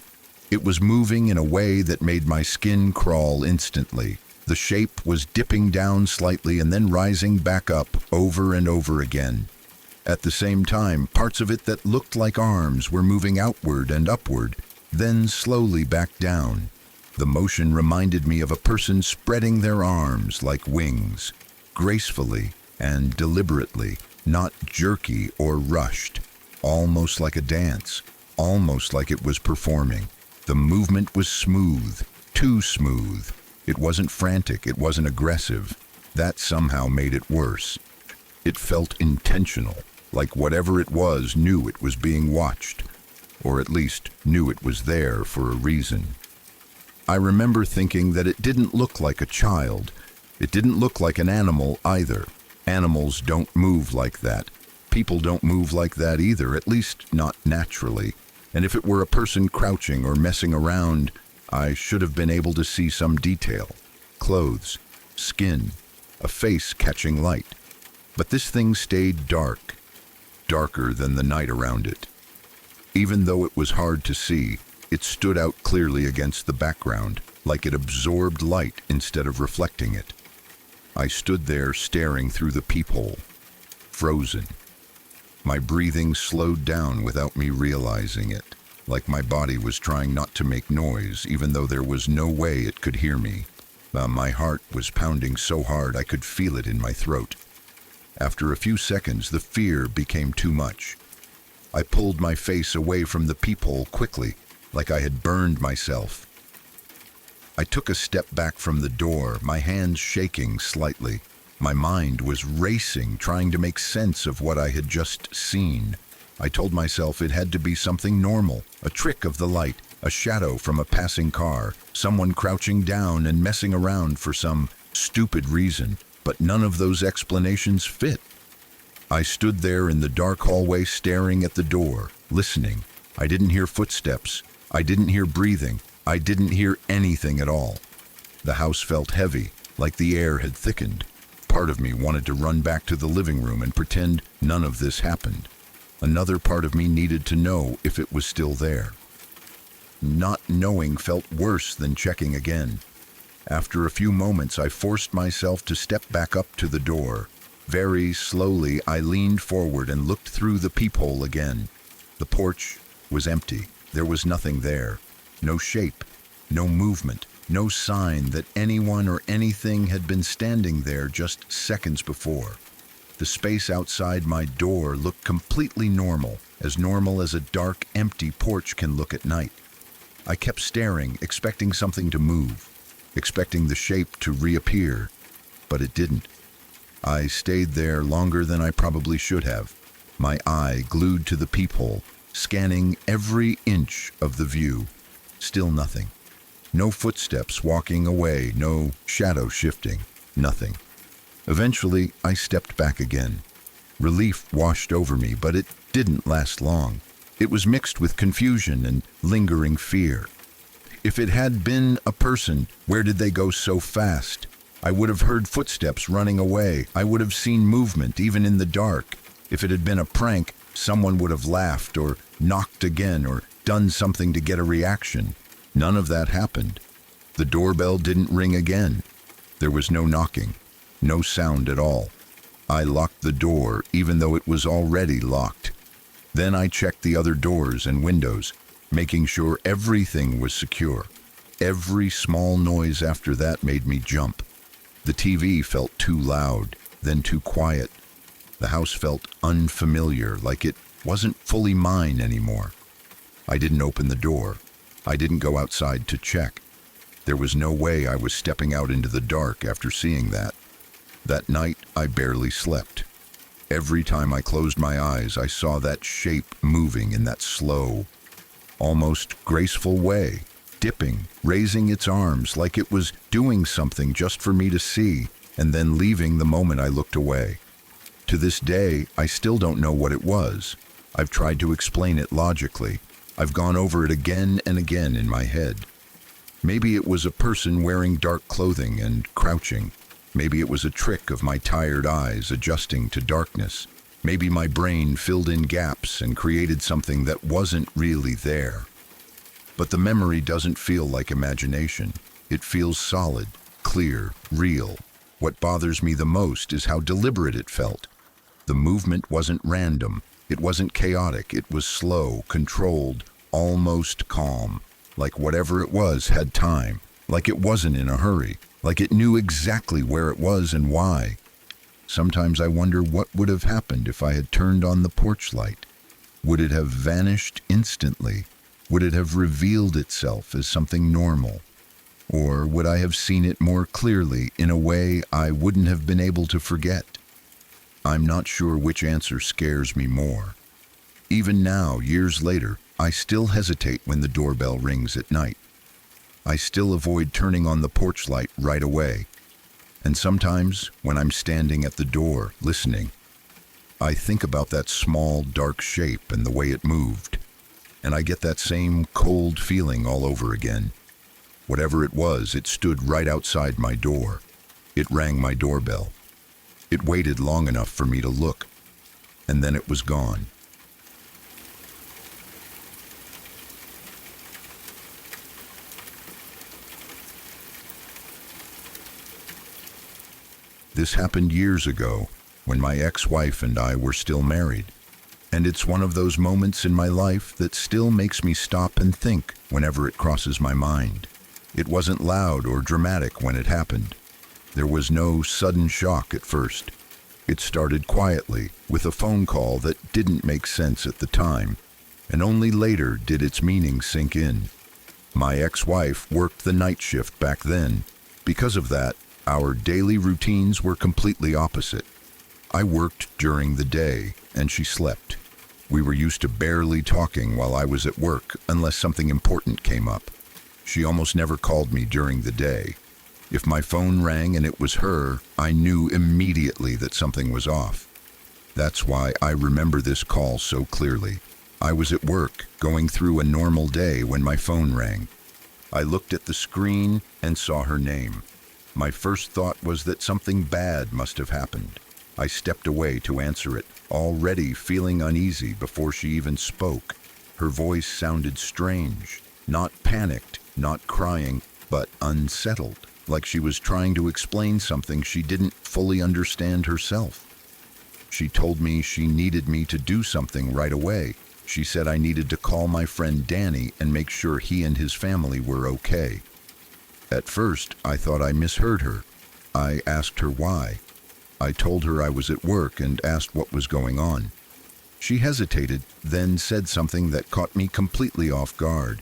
It was moving in a way that made my skin crawl instantly. The shape was dipping down slightly and then rising back up over and over again. At the same time, parts of it that looked like arms were moving outward and upward, then slowly back down. The motion reminded me of a person spreading their arms like wings, gracefully and deliberately, not jerky or rushed, almost like a dance, almost like it was performing. The movement was smooth, too smooth. It wasn't frantic, it wasn't aggressive. That somehow made it worse. It felt intentional, like whatever it was knew it was being watched. or at least knew it was there for a reason. I remember thinking that it didn't look like a child. It didn't look like an animal either. Animals don't move like that. People don't move like that either, at least not naturally. And if it were a person crouching or messing around, I should have been able to see some detail. Clothes, skin, a face catching light. But this thing stayed dark, darker than the night around it. Even though it was hard to see, it stood out clearly against the background, like it absorbed light instead of reflecting it. I stood there staring through the peephole, frozen. My breathing slowed down without me realizing it, like my body was trying not to make noise, even though there was no way it could hear me. My heart was pounding so hard I could feel it in my throat. After a few seconds, the fear became too much. I pulled my face away from the peephole quickly, like I had burned myself. I took a step back from the door, my hands shaking slightly. My mind was racing, trying to make sense of what I had just seen. I told myself it had to be something normal, a trick of the light, a shadow from a passing car, someone crouching down and messing around for some stupid reason, but none of those explanations fit. I stood there in the dark hallway staring at the door, listening. I didn't hear footsteps. I didn't hear breathing. I didn't hear anything at all. The house felt heavy, like the air had thickened. Part of me wanted to run back to the living room and pretend none of this happened. Another part of me needed to know if it was still there. Not knowing felt worse than checking again. After a few moments, I forced myself to step back up to the door. Very slowly, I leaned forward and looked through the peephole again. The porch was empty. There was nothing there. No shape, no movement, no sign that anyone or anything had been standing there just seconds before. The space outside my door looked completely normal as a dark, empty porch can look at night. I kept staring, expecting something to move, expecting the shape to reappear, but it didn't. I stayed there longer than I probably should have, my eye glued to the peephole, scanning every inch of the view. Still nothing. No footsteps walking away, no shadow shifting, nothing. Eventually, I stepped back again. Relief washed over me, but it didn't last long. It was mixed with confusion and lingering fear. If it had been a person, where did they go so fast? I would have heard footsteps running away. I would have seen movement, even in the dark. If it had been a prank, someone would have laughed or knocked again or done something to get a reaction. None of that happened. The doorbell didn't ring again. There was no knocking, no sound at all. I locked the door, even though it was already locked. Then I checked the other doors and windows, making sure everything was secure. Every small noise after that made me jump. The TV felt too loud, then too quiet. The house felt unfamiliar, like it wasn't fully mine anymore. I didn't open the door. I didn't go outside to check. There was no way I was stepping out into the dark after seeing that. That night, I barely slept. Every time I closed my eyes, I saw that shape moving in that slow, almost graceful way, dipping, raising its arms like it was doing something just for me to see, and then leaving the moment I looked away. To this day, I still don't know what it was. I've tried to explain it logically. I've gone over it again and again in my head. Maybe it was a person wearing dark clothing and crouching. Maybe it was a trick of my tired eyes adjusting to darkness. Maybe my brain filled in gaps and created something that wasn't really there. But the memory doesn't feel like imagination. It feels solid, clear, real. What bothers me the most is how deliberate it felt. The movement wasn't random. It wasn't chaotic. It was slow, controlled, almost calm. Like whatever it was had time. Like it wasn't in a hurry. Like it knew exactly where it was and why. Sometimes I wonder what would have happened if I had turned on the porch light. Would it have vanished instantly? Would it have revealed itself as something normal? Or would I have seen it more clearly in a way I wouldn't have been able to forget? I'm not sure which answer scares me more. Even now, years later, I still hesitate when the doorbell rings at night. I still avoid turning on the porch light right away. And sometimes, when I'm standing at the door, listening, I think about that small, dark shape and the way it moved. And I get that same cold feeling all over again. Whatever it was, it stood right outside my door. It rang my doorbell. It waited long enough for me to look. And then it was gone. This happened years ago, when my ex-wife and I were still married. And it's one of those moments in my life that still makes me stop and think whenever it crosses my mind. It wasn't loud or dramatic when it happened. There was no sudden shock at first. It started quietly, with a phone call that didn't make sense at the time, and only later did its meaning sink in. My ex-wife worked the night shift back then. Because of that, our daily routines were completely opposite. I worked during the day, and she slept. We were used to barely talking while I was at work, unless something important came up. She almost never called me during the day. If my phone rang and it was her, I knew immediately that something was off. That's why I remember this call so clearly. I was at work, going through a normal day when my phone rang. I looked at the screen and saw her name. My first thought was that something bad must have happened. I stepped away to answer it, already feeling uneasy before she even spoke. Her voice sounded strange, not panicked, not crying, but unsettled, like she was trying to explain something she didn't fully understand herself. She told me she needed me to do something right away. She said I needed to call my friend Danny and make sure he and his family were okay. At first, I thought I misheard her. I asked her why. I told her I was at work and asked what was going on. She hesitated, then said something that caught me completely off guard.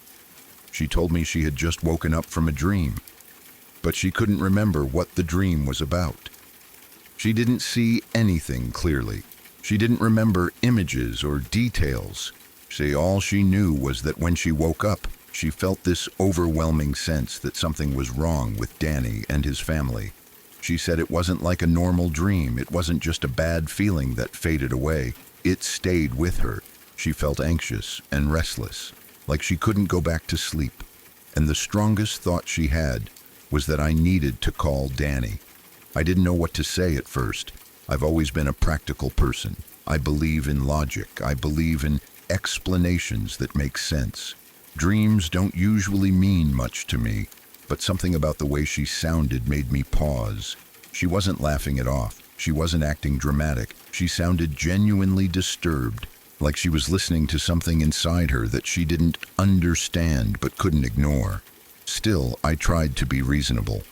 She told me she had just woken up from a dream, but she couldn't remember what the dream was about. She didn't see anything clearly. She didn't remember images or details. All she knew was that when she woke up, she felt this overwhelming sense that something was wrong with Danny and his family. She said it wasn't like a normal dream. It wasn't just a bad feeling that faded away. It stayed with her. She felt anxious and restless, like she couldn't go back to sleep. And the strongest thought she had was that I needed to call Danny. I didn't know what to say at first. I've always been a practical person. I believe in logic. I believe in explanations that make sense. Dreams don't usually mean much to me, but something about the way she sounded made me pause. She wasn't laughing it off. She wasn't acting dramatic. She sounded genuinely disturbed, like she was listening to something inside her that she didn't understand but couldn't ignore. Still, I tried to be reasonable.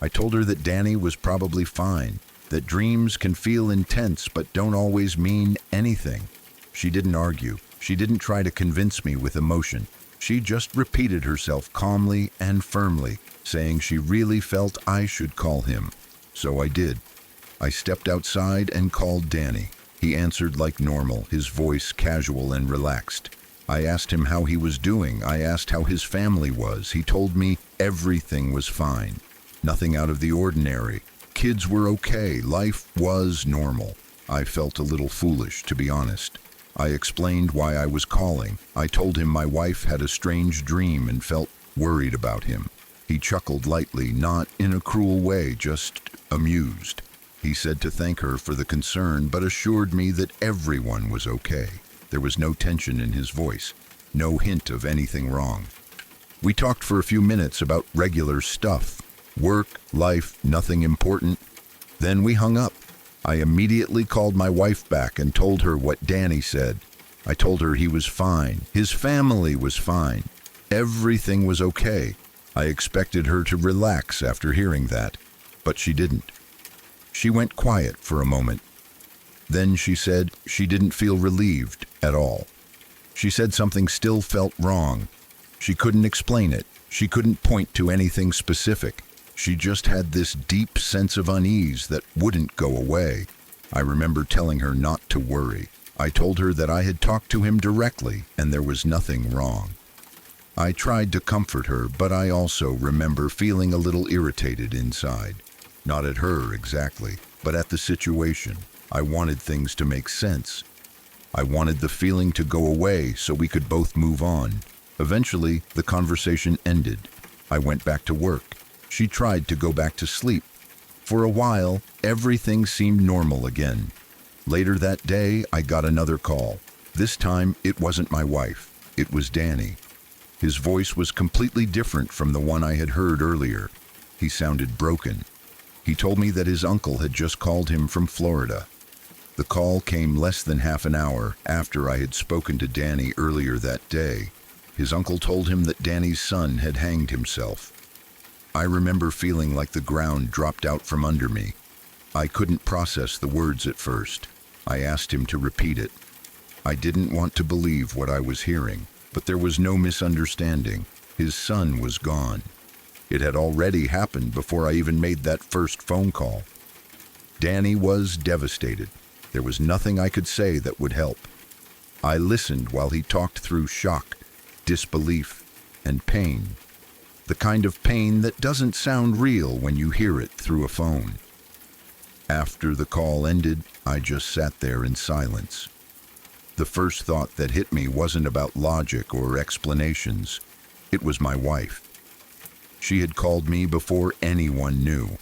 I told her that Danny was probably fine, that dreams can feel intense but don't always mean anything. She didn't argue. She didn't try to convince me with emotion. She just repeated herself calmly and firmly, saying she really felt I should call him. So I did. I stepped outside and called Danny. He answered like normal, his voice casual and relaxed. I asked him how he was doing. I asked how his family was. He told me everything was fine. Nothing out of the ordinary. Kids were okay. Life was normal. I felt a little foolish, to be honest. I explained why I was calling. I told him my wife had a strange dream and felt worried about him. He chuckled lightly, not in a cruel way, just amused. He said to thank her for the concern, but assured me that everyone was okay. There was no tension in his voice, no hint of anything wrong. We talked for a few minutes about regular stuff. Work, life, nothing important. Then we hung up. I immediately called my wife back and told her what Danny said. I told her he was fine. His family was fine. Everything was okay. I expected her to relax after hearing that, but she didn't. She went quiet for a moment. Then she said she didn't feel relieved at all. She said something still felt wrong. She couldn't explain it. She couldn't point to anything specific. She just had this deep sense of unease that wouldn't go away. I remember telling her not to worry. I told her that I had talked to him directly and there was nothing wrong. I tried to comfort her, but I also remember feeling a little irritated inside. Not at her exactly, but at the situation. I wanted things to make sense. I wanted the feeling to go away so we could both move on. Eventually, the conversation ended. I went back to work. She tried to go back to sleep. For a while, everything seemed normal again. Later that day, I got another call. This time, it wasn't my wife. It was Danny. His voice was completely different from the one I had heard earlier. He sounded broken. He told me that his uncle had just called him from Florida. The call came less than half an hour after I had spoken to Danny earlier that day. His uncle told him that Danny's son had hanged himself. I remember feeling like the ground dropped out from under me. I couldn't process the words at first. I asked him to repeat it. I didn't want to believe what I was hearing, but there was no misunderstanding. His son was gone. It had already happened before I even made that first phone call. Danny was devastated. There was nothing I could say that would help. I listened while he talked through shock, disbelief, and pain. The kind of pain that doesn't sound real when you hear it through a phone. After the call ended, I just sat there in silence. The first thought that hit me wasn't about logic or explanations. It was my wife. She had called me before anyone knew,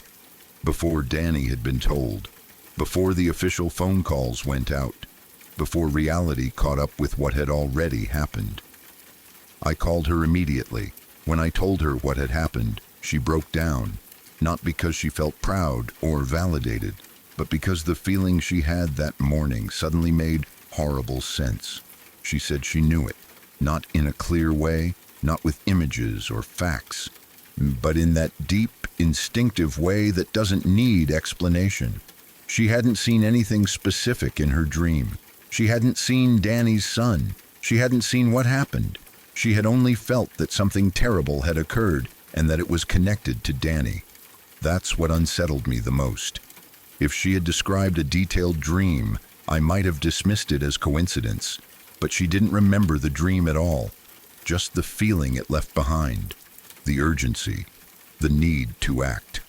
before Danny had been told, before the official phone calls went out, before reality caught up with what had already happened. I called her immediately. When I told her what had happened, she broke down, not because she felt proud or validated, but because the feeling she had that morning suddenly made horrible sense. She said she knew it, not in a clear way, not with images or facts, but in that deep, instinctive way that doesn't need explanation. She hadn't seen anything specific in her dream. She hadn't seen Danny's son. She hadn't seen what happened. She had only felt that something terrible had occurred and that it was connected to Danny. That's what unsettled me the most. If she had described a detailed dream, I might have dismissed it as coincidence, but she didn't remember the dream at all, just the feeling it left behind, the urgency, the need to act.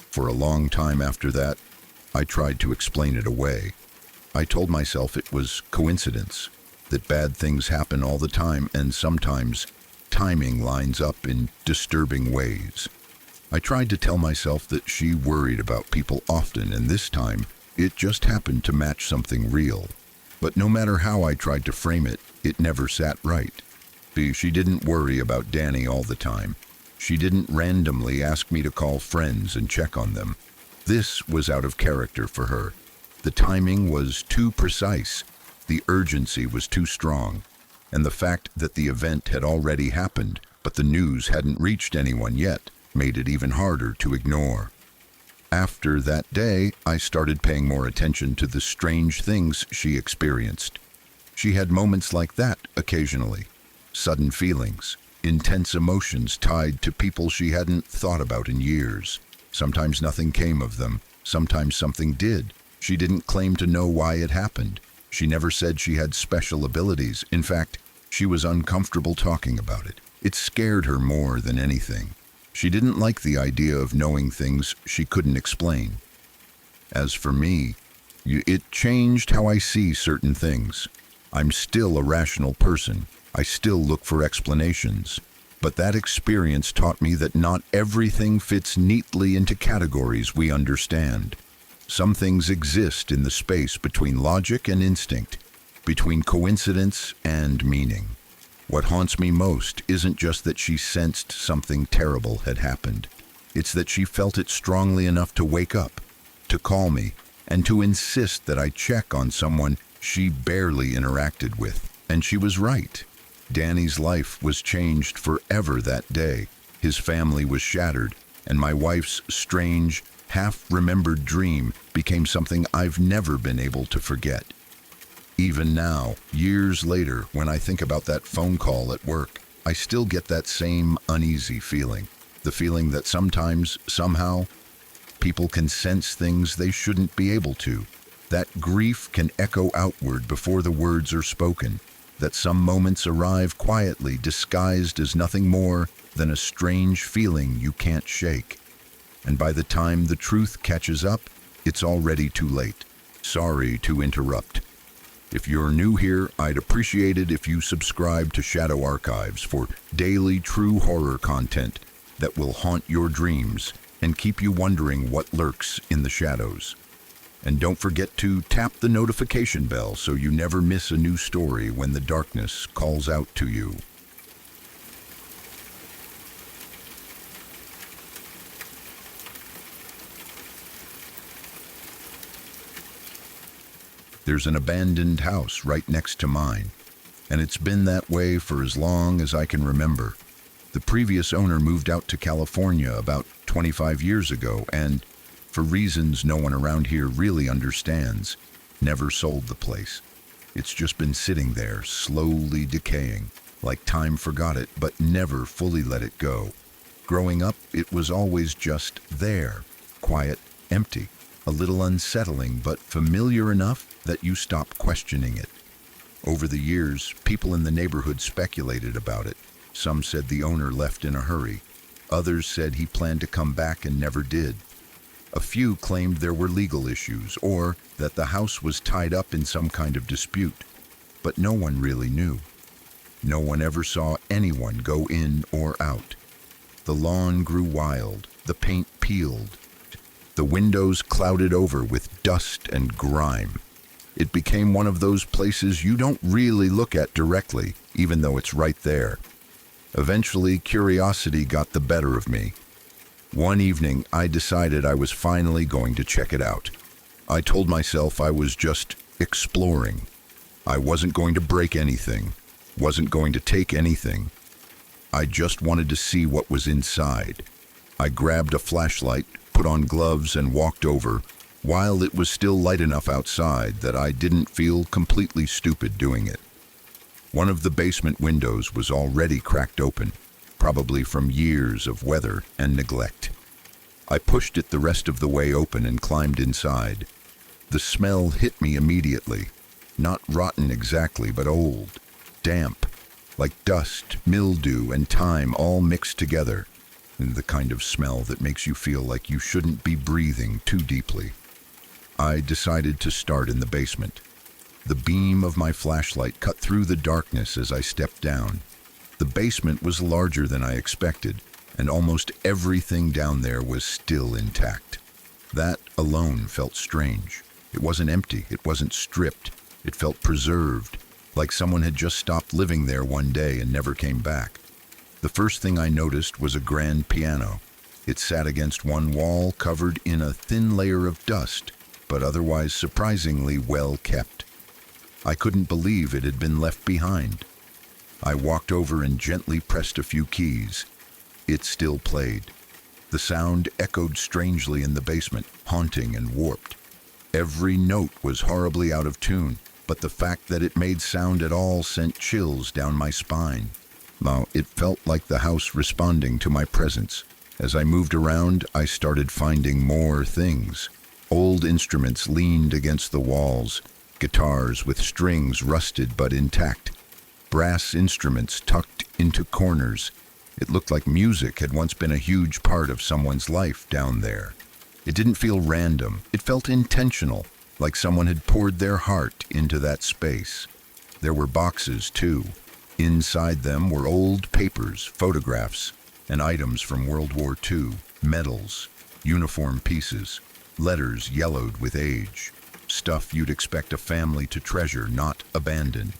For a long time after that, I tried to explain it away. I told myself it was coincidence, that bad things happen all the time and sometimes timing lines up in disturbing ways. I tried to tell myself that she worried about people often and this time it just happened to match something real. But no matter how I tried to frame it, it never sat right. She didn't worry about Danny all the time. She didn't randomly ask me to call friends and check on them. This was out of character for her. The timing was too precise. The urgency was too strong, and the fact that the event had already happened, but the news hadn't reached anyone yet, made it even harder to ignore. After that day, I started paying more attention to the strange things she experienced. She had moments like that occasionally, sudden feelings, intense emotions tied to people she hadn't thought about in years. Sometimes nothing came of them, sometimes something did. She didn't claim to know why it happened. She never said she had special abilities. In fact, she was uncomfortable talking about it. It scared her more than anything. She didn't like the idea of knowing things she couldn't explain. As for me, it changed how I see certain things. I'm still a rational person. I still look for explanations. But that experience taught me that not everything fits neatly into categories we understand. Some things exist in the space between logic and instinct, between coincidence and meaning. What haunts me most isn't just that she sensed something terrible had happened. It's that she felt it strongly enough to wake up, to call me, and to insist that I check on someone she barely interacted with. And she was right. Danny's life was changed forever that day. His family was shattered, and my wife's strange, half-remembered dream became something I've never been able to forget. Even now, years later, when I think about that phone call at work, I still get that same uneasy feeling. The feeling that sometimes, somehow, people can sense things they shouldn't be able to. That grief can echo outward before the words are spoken, that some moments arrive quietly, disguised as nothing more than a strange feeling you can't shake. And by the time the truth catches up, it's already too late. Sorry to interrupt. If you're new here, I'd appreciate it if you subscribe to Shadow Archives for daily true horror content that will haunt your dreams and keep you wondering what lurks in the shadows. And don't forget to tap the notification bell so you never miss a new story when the darkness calls out to you. There's an abandoned house right next to mine, and it's been that way for as long as I can remember. The previous owner moved out to California about 25 years ago and, for reasons no one around here really understands, never sold the place. It's just been sitting there, slowly decaying, like time forgot it but never fully let it go. Growing up, it was always just there, quiet, empty, a little unsettling but familiar enough that you stop questioning it. Over the years, people in the neighborhood speculated about it. Some said the owner left in a hurry. Others said he planned to come back and never did. A few claimed there were legal issues or that the house was tied up in some kind of dispute. But no one really knew. No one ever saw anyone go in or out. The lawn grew wild, the paint peeled, the windows clouded over with dust and grime. It became one of those places you don't really look at directly, even though it's right there. Eventually, curiosity got the better of me. One evening, I decided I was finally going to check it out. I told myself I was just exploring. I wasn't going to break anything, wasn't going to take anything. I just wanted to see what was inside. I grabbed a flashlight, put on gloves, and walked over, while it was still light enough outside that I didn't feel completely stupid doing it. One of the basement windows was already cracked open, probably from years of weather and neglect. I pushed it the rest of the way open and climbed inside. The smell hit me immediately. Not rotten exactly, but old, damp, like dust, mildew, and time all mixed together. And the kind of smell that makes you feel like you shouldn't be breathing too deeply. I decided to start in the basement. The beam of my flashlight cut through the darkness as I stepped down. The basement was larger than I expected, and almost everything down there was still intact. That alone felt strange. It wasn't empty, it wasn't stripped. It felt preserved, like someone had just stopped living there one day and never came back. The first thing I noticed was a grand piano. It sat against one wall, covered in a thin layer of dust, but otherwise surprisingly well kept. I couldn't believe it had been left behind. I walked over and gently pressed a few keys. It still played. The sound echoed strangely in the basement, haunting and warped. Every note was horribly out of tune, but the fact that it made sound at all sent chills down my spine. Now, it felt like the house responding to my presence. As I moved around, I started finding more things. Old instruments leaned against the walls, guitars with strings rusted but intact, brass instruments tucked into corners. It looked like music had once been a huge part of someone's life down there. It didn't feel random. It felt intentional, like someone had poured their heart into that space. There were boxes, too. Inside them were old papers, photographs, and items from World War II, medals, uniform pieces, letters yellowed with age, stuff you'd expect a family to treasure, not abandon.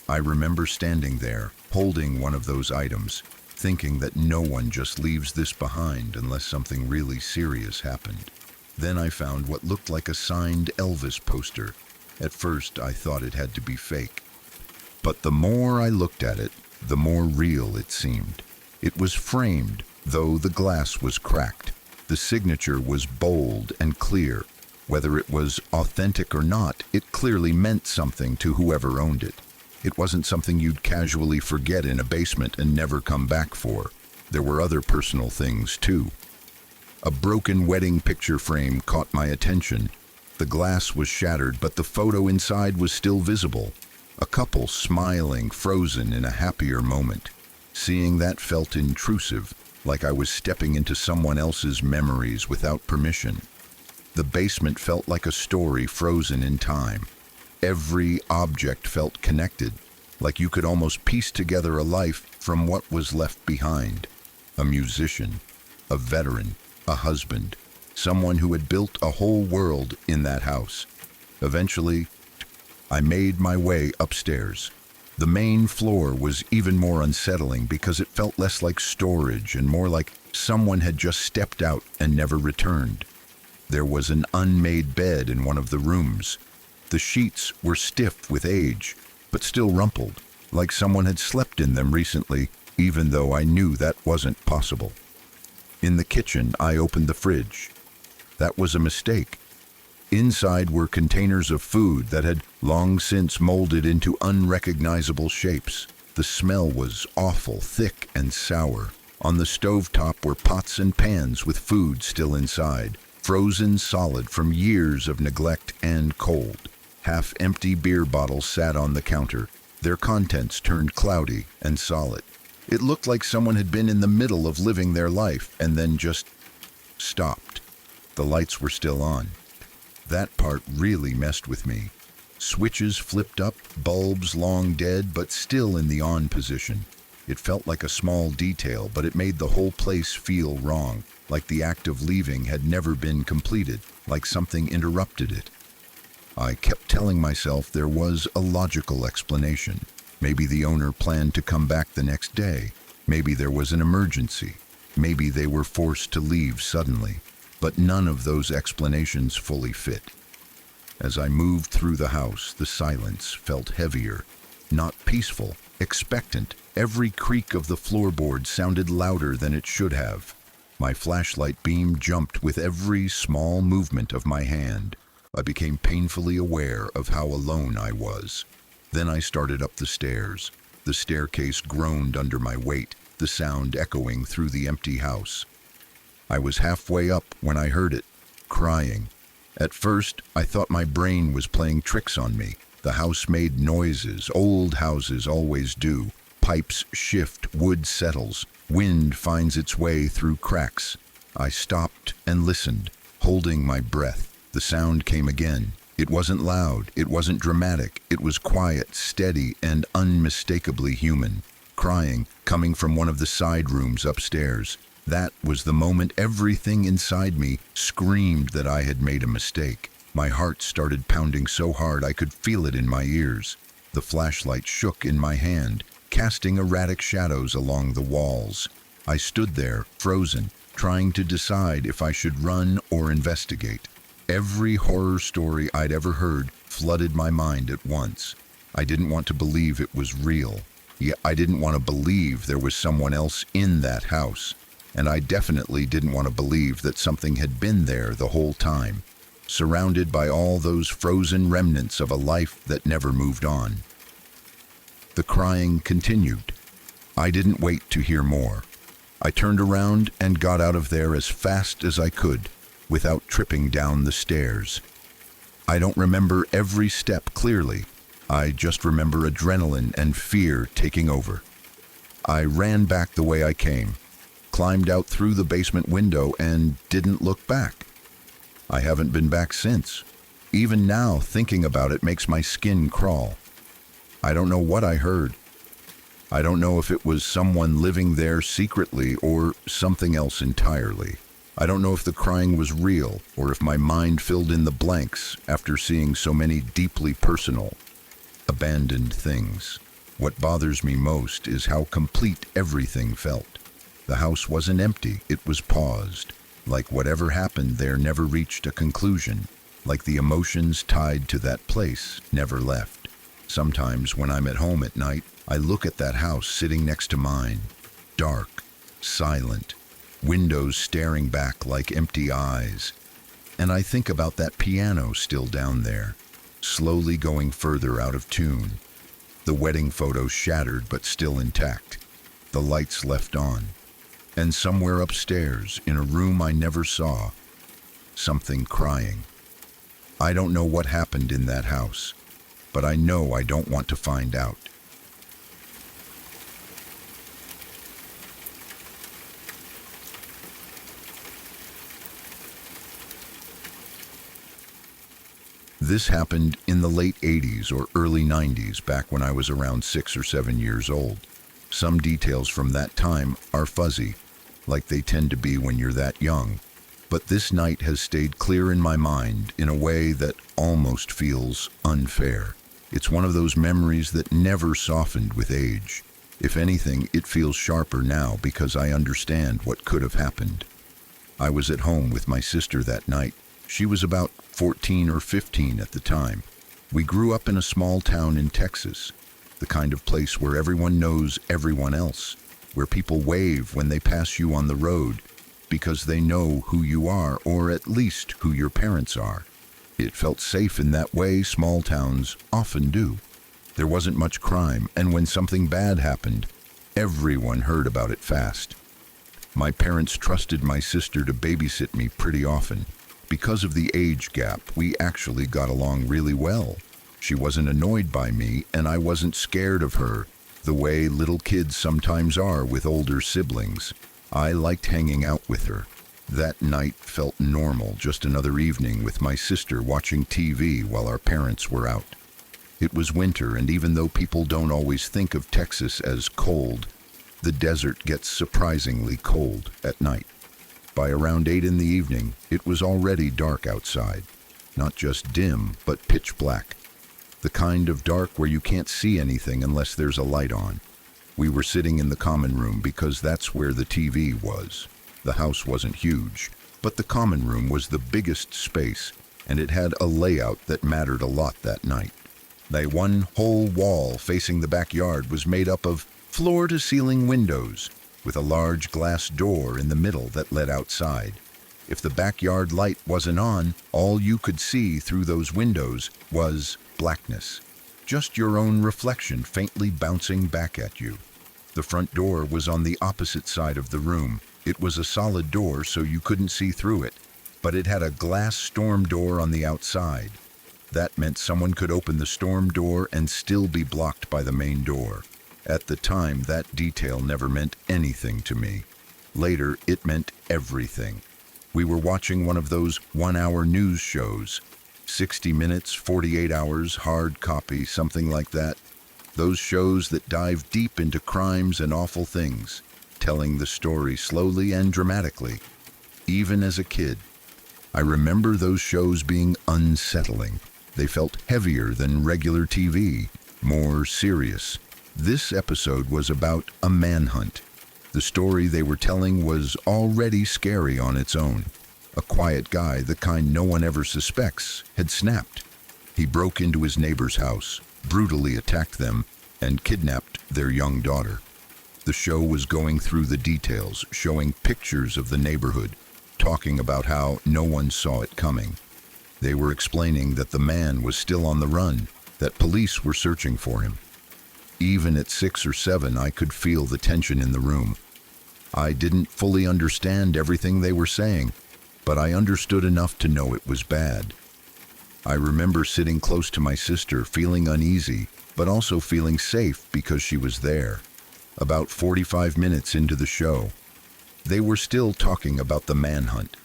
I remember standing there, holding one of those items, thinking that no one just leaves this behind unless something really serious happened. Then I found what looked like a signed Elvis poster. At first, I thought it had to be fake. But the more I looked at it, the more real it seemed. It was framed, though the glass was cracked. The signature was bold and clear. Whether it was authentic or not, it clearly meant something to whoever owned it. It wasn't something you'd casually forget in a basement and never come back for. There were other personal things, too. A broken wedding picture frame caught my attention. The glass was shattered, but the photo inside was still visible. A couple smiling, frozen in a happier moment. Seeing that felt intrusive, like I was stepping into someone else's memories without permission. The basement felt like a story frozen in time. Every object felt connected, like you could almost piece together a life from what was left behind. A musician, a veteran, a husband, someone who had built a whole world in that house. Eventually, I made my way upstairs. The main floor was even more unsettling because it felt less like storage and more like someone had just stepped out and never returned. There was an unmade bed in one of the rooms. The sheets were stiff with age, but still rumpled, like someone had slept in them recently, even though I knew that wasn't possible. In the kitchen, I opened the fridge. That was a mistake. Inside were containers of food that had long since molded into unrecognizable shapes. The smell was awful, thick and sour. On the stovetop were pots and pans with food still inside, frozen solid from years of neglect and cold. Half-empty beer bottles sat on the counter, their contents turned cloudy and solid. It looked like someone had been in the middle of living their life and then just stopped. The lights were still on. That part really messed with me. Switches flipped up, bulbs long dead but still in the on position. It felt like a small detail, but it made the whole place feel wrong, like the act of leaving had never been completed, like something interrupted it. I kept telling myself there was a logical explanation. Maybe the owner planned to come back the next day. Maybe there was an emergency. Maybe they were forced to leave suddenly. But none of those explanations fully fit. As I moved through the house, the silence felt heavier, not peaceful, expectant. Every creak of the floorboard sounded louder than it should have. My flashlight beam jumped with every small movement of my hand. I became painfully aware of how alone I was. Then I started up the stairs. The staircase groaned under my weight, the sound echoing through the empty house. I was halfway up when I heard it, crying. At first, I thought my brain was playing tricks on me. The house made noises, old houses always do. Pipes shift, wood settles, wind finds its way through cracks. I stopped and listened, holding my breath. The sound came again. It wasn't loud, it wasn't dramatic, it was quiet, steady, and unmistakably human. Crying, coming from one of the side rooms upstairs. That was the moment everything inside me screamed that I had made a mistake. My heart started pounding so hard I could feel it in my ears. The flashlight shook in my hand, casting erratic shadows along the walls. I stood there, frozen, trying to decide if I should run or investigate. Every horror story I'd ever heard flooded my mind at once. I didn't want to believe it was real. Yet I didn't want to believe there was someone else in that house. And I definitely didn't want to believe that something had been there the whole time, surrounded by all those frozen remnants of a life that never moved on. The crying continued. I didn't wait to hear more. I turned around and got out of there as fast as I could, without tripping down the stairs. I don't remember every step clearly. I just remember adrenaline and fear taking over. I ran back the way I came, climbed out through the basement window, and didn't look back. I haven't been back since. Even now, thinking about it makes my skin crawl. I don't know what I heard. I don't know if it was someone living there secretly or something else entirely. I don't know if the crying was real or if my mind filled in the blanks after seeing so many deeply personal, abandoned things. What bothers me most is how complete everything felt. The house wasn't empty, it was paused. Like whatever happened there never reached a conclusion. Like the emotions tied to that place never left. Sometimes when I'm at home at night, I look at that house sitting next to mine. Dark, silent, windows staring back like empty eyes. And I think about that piano still down there, slowly going further out of tune. The wedding photo shattered but still intact. The lights left on. And somewhere upstairs, in a room I never saw, something crying. I don't know what happened in that house, but I know I don't want to find out. This happened in the late 80s or early 90s, back when I was around 6 or 7 years old. Some details from that time are fuzzy, like they tend to be when you're that young. But this night has stayed clear in my mind in a way that almost feels unfair. It's one of those memories that never softened with age. If anything, it feels sharper now because I understand what could have happened. I was at home with my sister that night. She was about 14 or 15 at the time. We grew up in a small town in Texas, the kind of place where everyone knows everyone else, where people wave when they pass you on the road because they know who you are, or at least who your parents are. It felt safe in that way small towns often do. There wasn't much crime, and when something bad happened, everyone heard about it fast. My parents trusted my sister to babysit me pretty often. Because of the age gap, we actually got along really well. She wasn't annoyed by me, and I wasn't scared of her, the way little kids sometimes are with older siblings. I liked hanging out with her. That night felt normal, just another evening with my sister watching TV while our parents were out. It was winter, and even though people don't always think of Texas as cold, the desert gets surprisingly cold at night. By around 8 in the evening, it was already dark outside. Not just dim, but pitch black. The kind of dark where you can't see anything unless there's a light on. We were sitting in the common room because that's where the TV was. The house wasn't huge, but the common room was the biggest space, and it had a layout that mattered a lot that night. The one whole wall facing the backyard was made up of floor-to-ceiling windows, with a large glass door in the middle that led outside. If the backyard light wasn't on, all you could see through those windows was blackness. Just your own reflection faintly bouncing back at you. The front door was on the opposite side of the room. It was a solid door, so you couldn't see through it, but it had a glass storm door on the outside. That meant someone could open the storm door and still be blocked by the main door. At the time, that detail never meant anything to me. Later, it meant everything. We were watching one of those one-hour news shows. 60 Minutes, 48 Hours, Hard Copy, something like that. Those shows that dive deep into crimes and awful things, telling the story slowly and dramatically. Even as a kid, I remember those shows being unsettling. They felt heavier than regular TV, more serious. This episode was about a manhunt. The story they were telling was already scary on its own. A quiet guy, the kind no one ever suspects, had snapped. He broke into his neighbor's house, brutally attacked them, and kidnapped their young daughter. The show was going through the details, showing pictures of the neighborhood, talking about how no one saw it coming. They were explaining that the man was still on the run, that police were searching for him. Even at 6 or 7, I could feel the tension in the room. I didn't fully understand everything they were saying, but I understood enough to know it was bad. I remember sitting close to my sister, feeling uneasy, but also feeling safe because she was there. About 45 minutes into the show, they were still talking about the manhunt.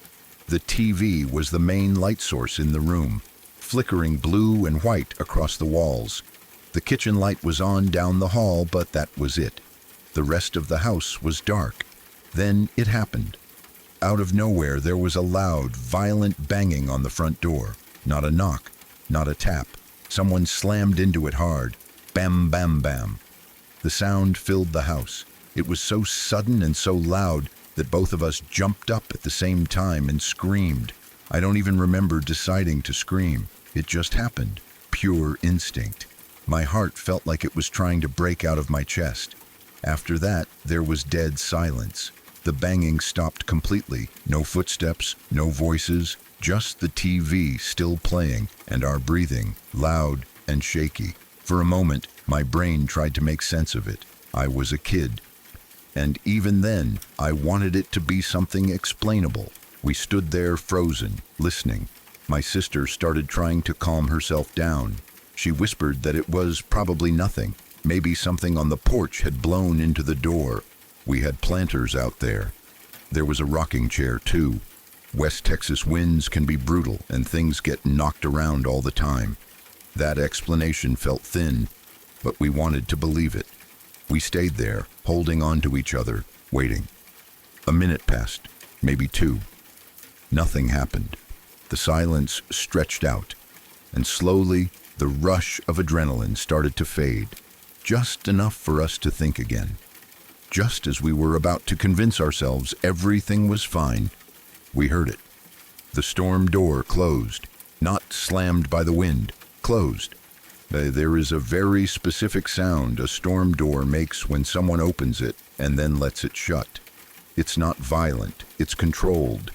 The TV was the main light source in the room, flickering blue and white across the walls. The kitchen light was on down the hall, but that was it. The rest of the house was dark. Then it happened. Out of nowhere, there was a loud, violent banging on the front door. Not a knock, not a tap. Someone slammed into it hard. Bam, bam, bam. The sound filled the house. It was so sudden and so loud that both of us jumped up at the same time and screamed. I don't even remember deciding to scream. It just happened. Pure instinct. My heart felt like it was trying to break out of my chest. After that, there was dead silence. The banging stopped completely. No footsteps, no voices, just the TV still playing and our breathing, loud and shaky. For a moment, my brain tried to make sense of it. I was a kid. And even then, I wanted it to be something explainable. We stood there frozen, listening. My sister started trying to calm herself down. She whispered that it was probably nothing. Maybe something on the porch had blown into the door. We had planters out there. There was a rocking chair, too. West Texas winds can be brutal, and things get knocked around all the time. That explanation felt thin, but we wanted to believe it. We stayed there, holding on to each other, waiting. A minute passed, maybe two. Nothing happened. The silence stretched out, and slowly the rush of adrenaline started to fade, just enough for us to think again. Just as we were about to convince ourselves everything was fine, we heard it. The storm door closed, not slammed by the wind, closed. There is a very specific sound a storm door makes when someone opens it and then lets it shut. It's not violent, it's controlled.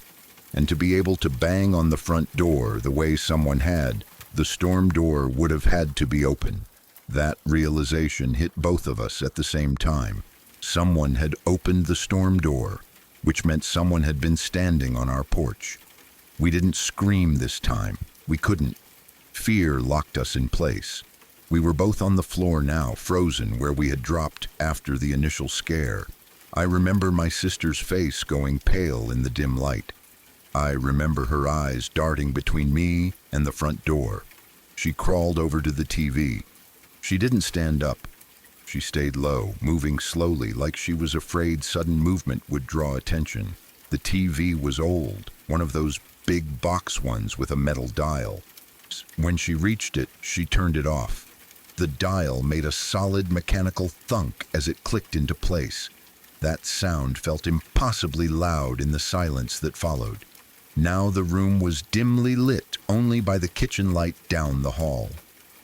And to be able to bang on the front door the way someone had, the storm door would have had to be open. That realization hit both of us at the same time. Someone had opened the storm door, which meant someone had been standing on our porch. We didn't scream this time. We couldn't. Fear locked us in place. We were both on the floor now, frozen where we had dropped after the initial scare. I remember my sister's face going pale in the dim light. I remember her eyes darting between me and the front door. She crawled over to the TV. She didn't stand up. She stayed low, moving slowly like she was afraid sudden movement would draw attention. The TV was old, one of those big box ones with a metal dial. When she reached it, she turned it off. The dial made a solid mechanical thunk as it clicked into place. That sound felt impossibly loud in the silence that followed. Now the room was dimly lit only by the kitchen light down the hall.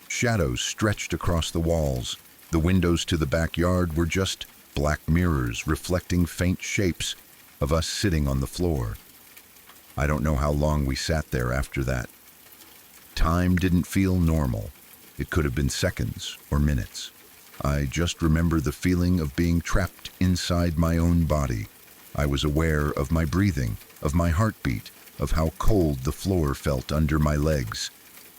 Shadows stretched across the walls. The windows to the backyard were just black mirrors reflecting faint shapes of us sitting on the floor. I don't know how long we sat there after that. Time didn't feel normal. It could have been seconds or minutes. I just remember the feeling of being trapped inside my own body. I was aware of my breathing, of my heartbeat, of how cold the floor felt under my legs.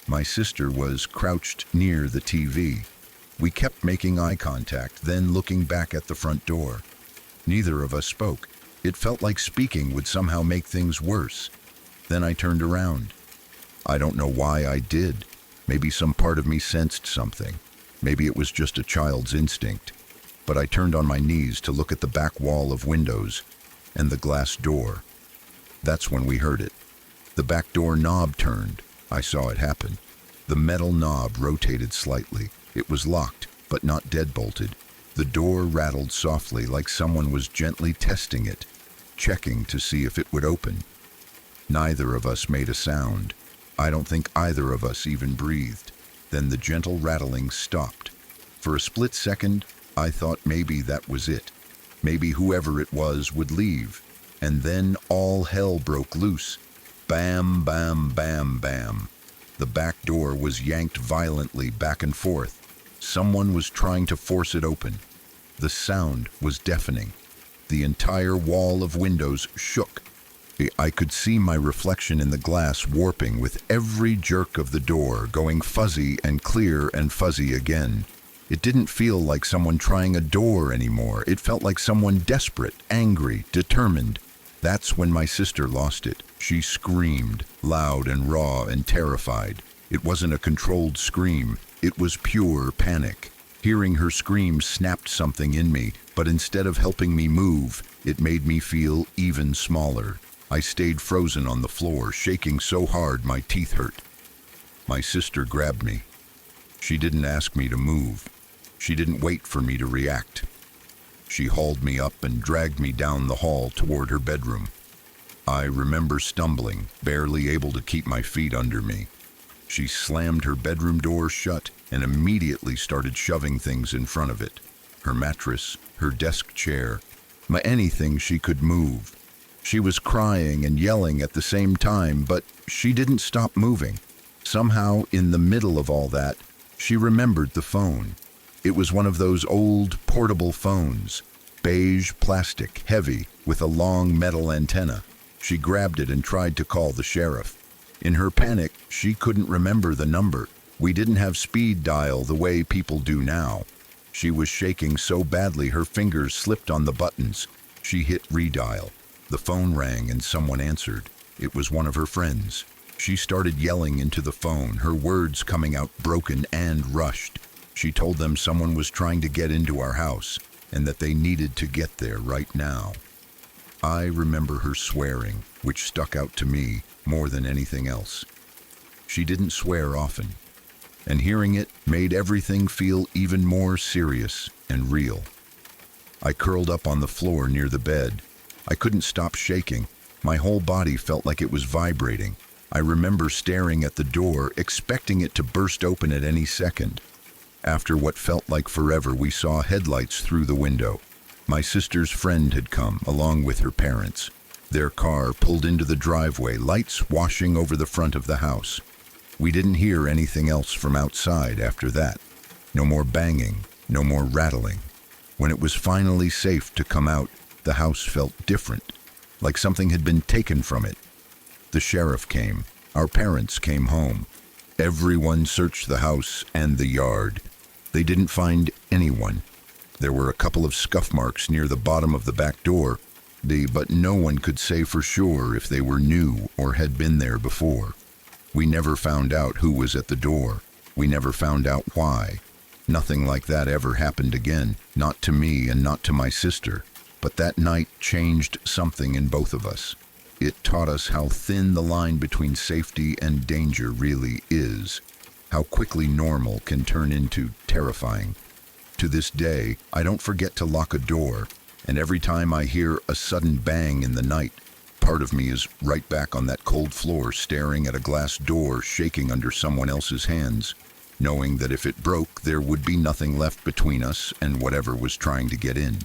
My sister was crouched near the TV. We kept making eye contact, then looking back at the front door. Neither of us spoke. It felt like speaking would somehow make things worse. Then I turned around. I don't know why I did. Maybe some part of me sensed something. Maybe it was just a child's instinct. But I turned on my knees to look at the back wall of windows and the glass door. That's when we heard it. The back door knob turned. I saw it happen. The metal knob rotated slightly. It was locked, but not deadbolted. The door rattled softly like someone was gently testing it, checking to see if it would open. Neither of us made a sound. I don't think either of us even breathed. Then the gentle rattling stopped. For a split second, I thought maybe that was it. Maybe whoever it was would leave. And then all hell broke loose. Bam, bam, bam, bam. The back door was yanked violently back and forth. Someone was trying to force it open. The sound was deafening. The entire wall of windows shook. I could see my reflection in the glass warping with every jerk of the door, going fuzzy and clear and fuzzy again. It didn't feel like someone trying a door anymore. It felt like someone desperate, angry, determined. That's when my sister lost it. She screamed, loud and raw and terrified. It wasn't a controlled scream. It was pure panic. Hearing her scream snapped something in me, but instead of helping me move, it made me feel even smaller. I stayed frozen on the floor, shaking so hard my teeth hurt. My sister grabbed me. She didn't ask me to move. She didn't wait for me to react. She hauled me up and dragged me down the hall toward her bedroom. I remember stumbling, barely able to keep my feet under me. She slammed her bedroom door shut and immediately started shoving things in front of it. Her mattress, her desk chair, anything she could move. She was crying and yelling at the same time, but she didn't stop moving. Somehow, in the middle of all that, she remembered the phone. It was one of those old portable phones, beige plastic, heavy, with a long metal antenna. She grabbed it and tried to call the sheriff. In her panic, she couldn't remember the number. We didn't have speed dial the way people do now. She was shaking so badly her fingers slipped on the buttons. She hit redial. The phone rang and someone answered. It was one of her friends. She started yelling into the phone, her words coming out broken and rushed. She told them someone was trying to get into our house and that they needed to get there right now. I remember her swearing, which stuck out to me more than anything else. She didn't swear often, and hearing it made everything feel even more serious and real. I curled up on the floor near the bed. I couldn't stop shaking. My whole body felt like it was vibrating. I remember staring at the door, expecting it to burst open at any second. After what felt like forever, we saw headlights through the window. My sister's friend had come, along with her parents. Their car pulled into the driveway, lights washing over the front of the house. We didn't hear anything else from outside after that. No more banging, no more rattling. When it was finally safe to come out, the house felt different, like something had been taken from it. The sheriff came. Our parents came home. Everyone searched the house and the yard. They didn't find anyone. There were a couple of scuff marks near the bottom of the back door, but no one could say for sure if they were new or had been there before. We never found out who was at the door. We never found out why. Nothing like that ever happened again, not to me and not to my sister. But that night changed something in both of us. It taught us how thin the line between safety and danger really is, how quickly normal can turn into terrifying. To this day, I don't forget to lock a door, and every time I hear a sudden bang in the night, part of me is right back on that cold floor staring at a glass door shaking under someone else's hands, knowing that if it broke, there would be nothing left between us and whatever was trying to get in.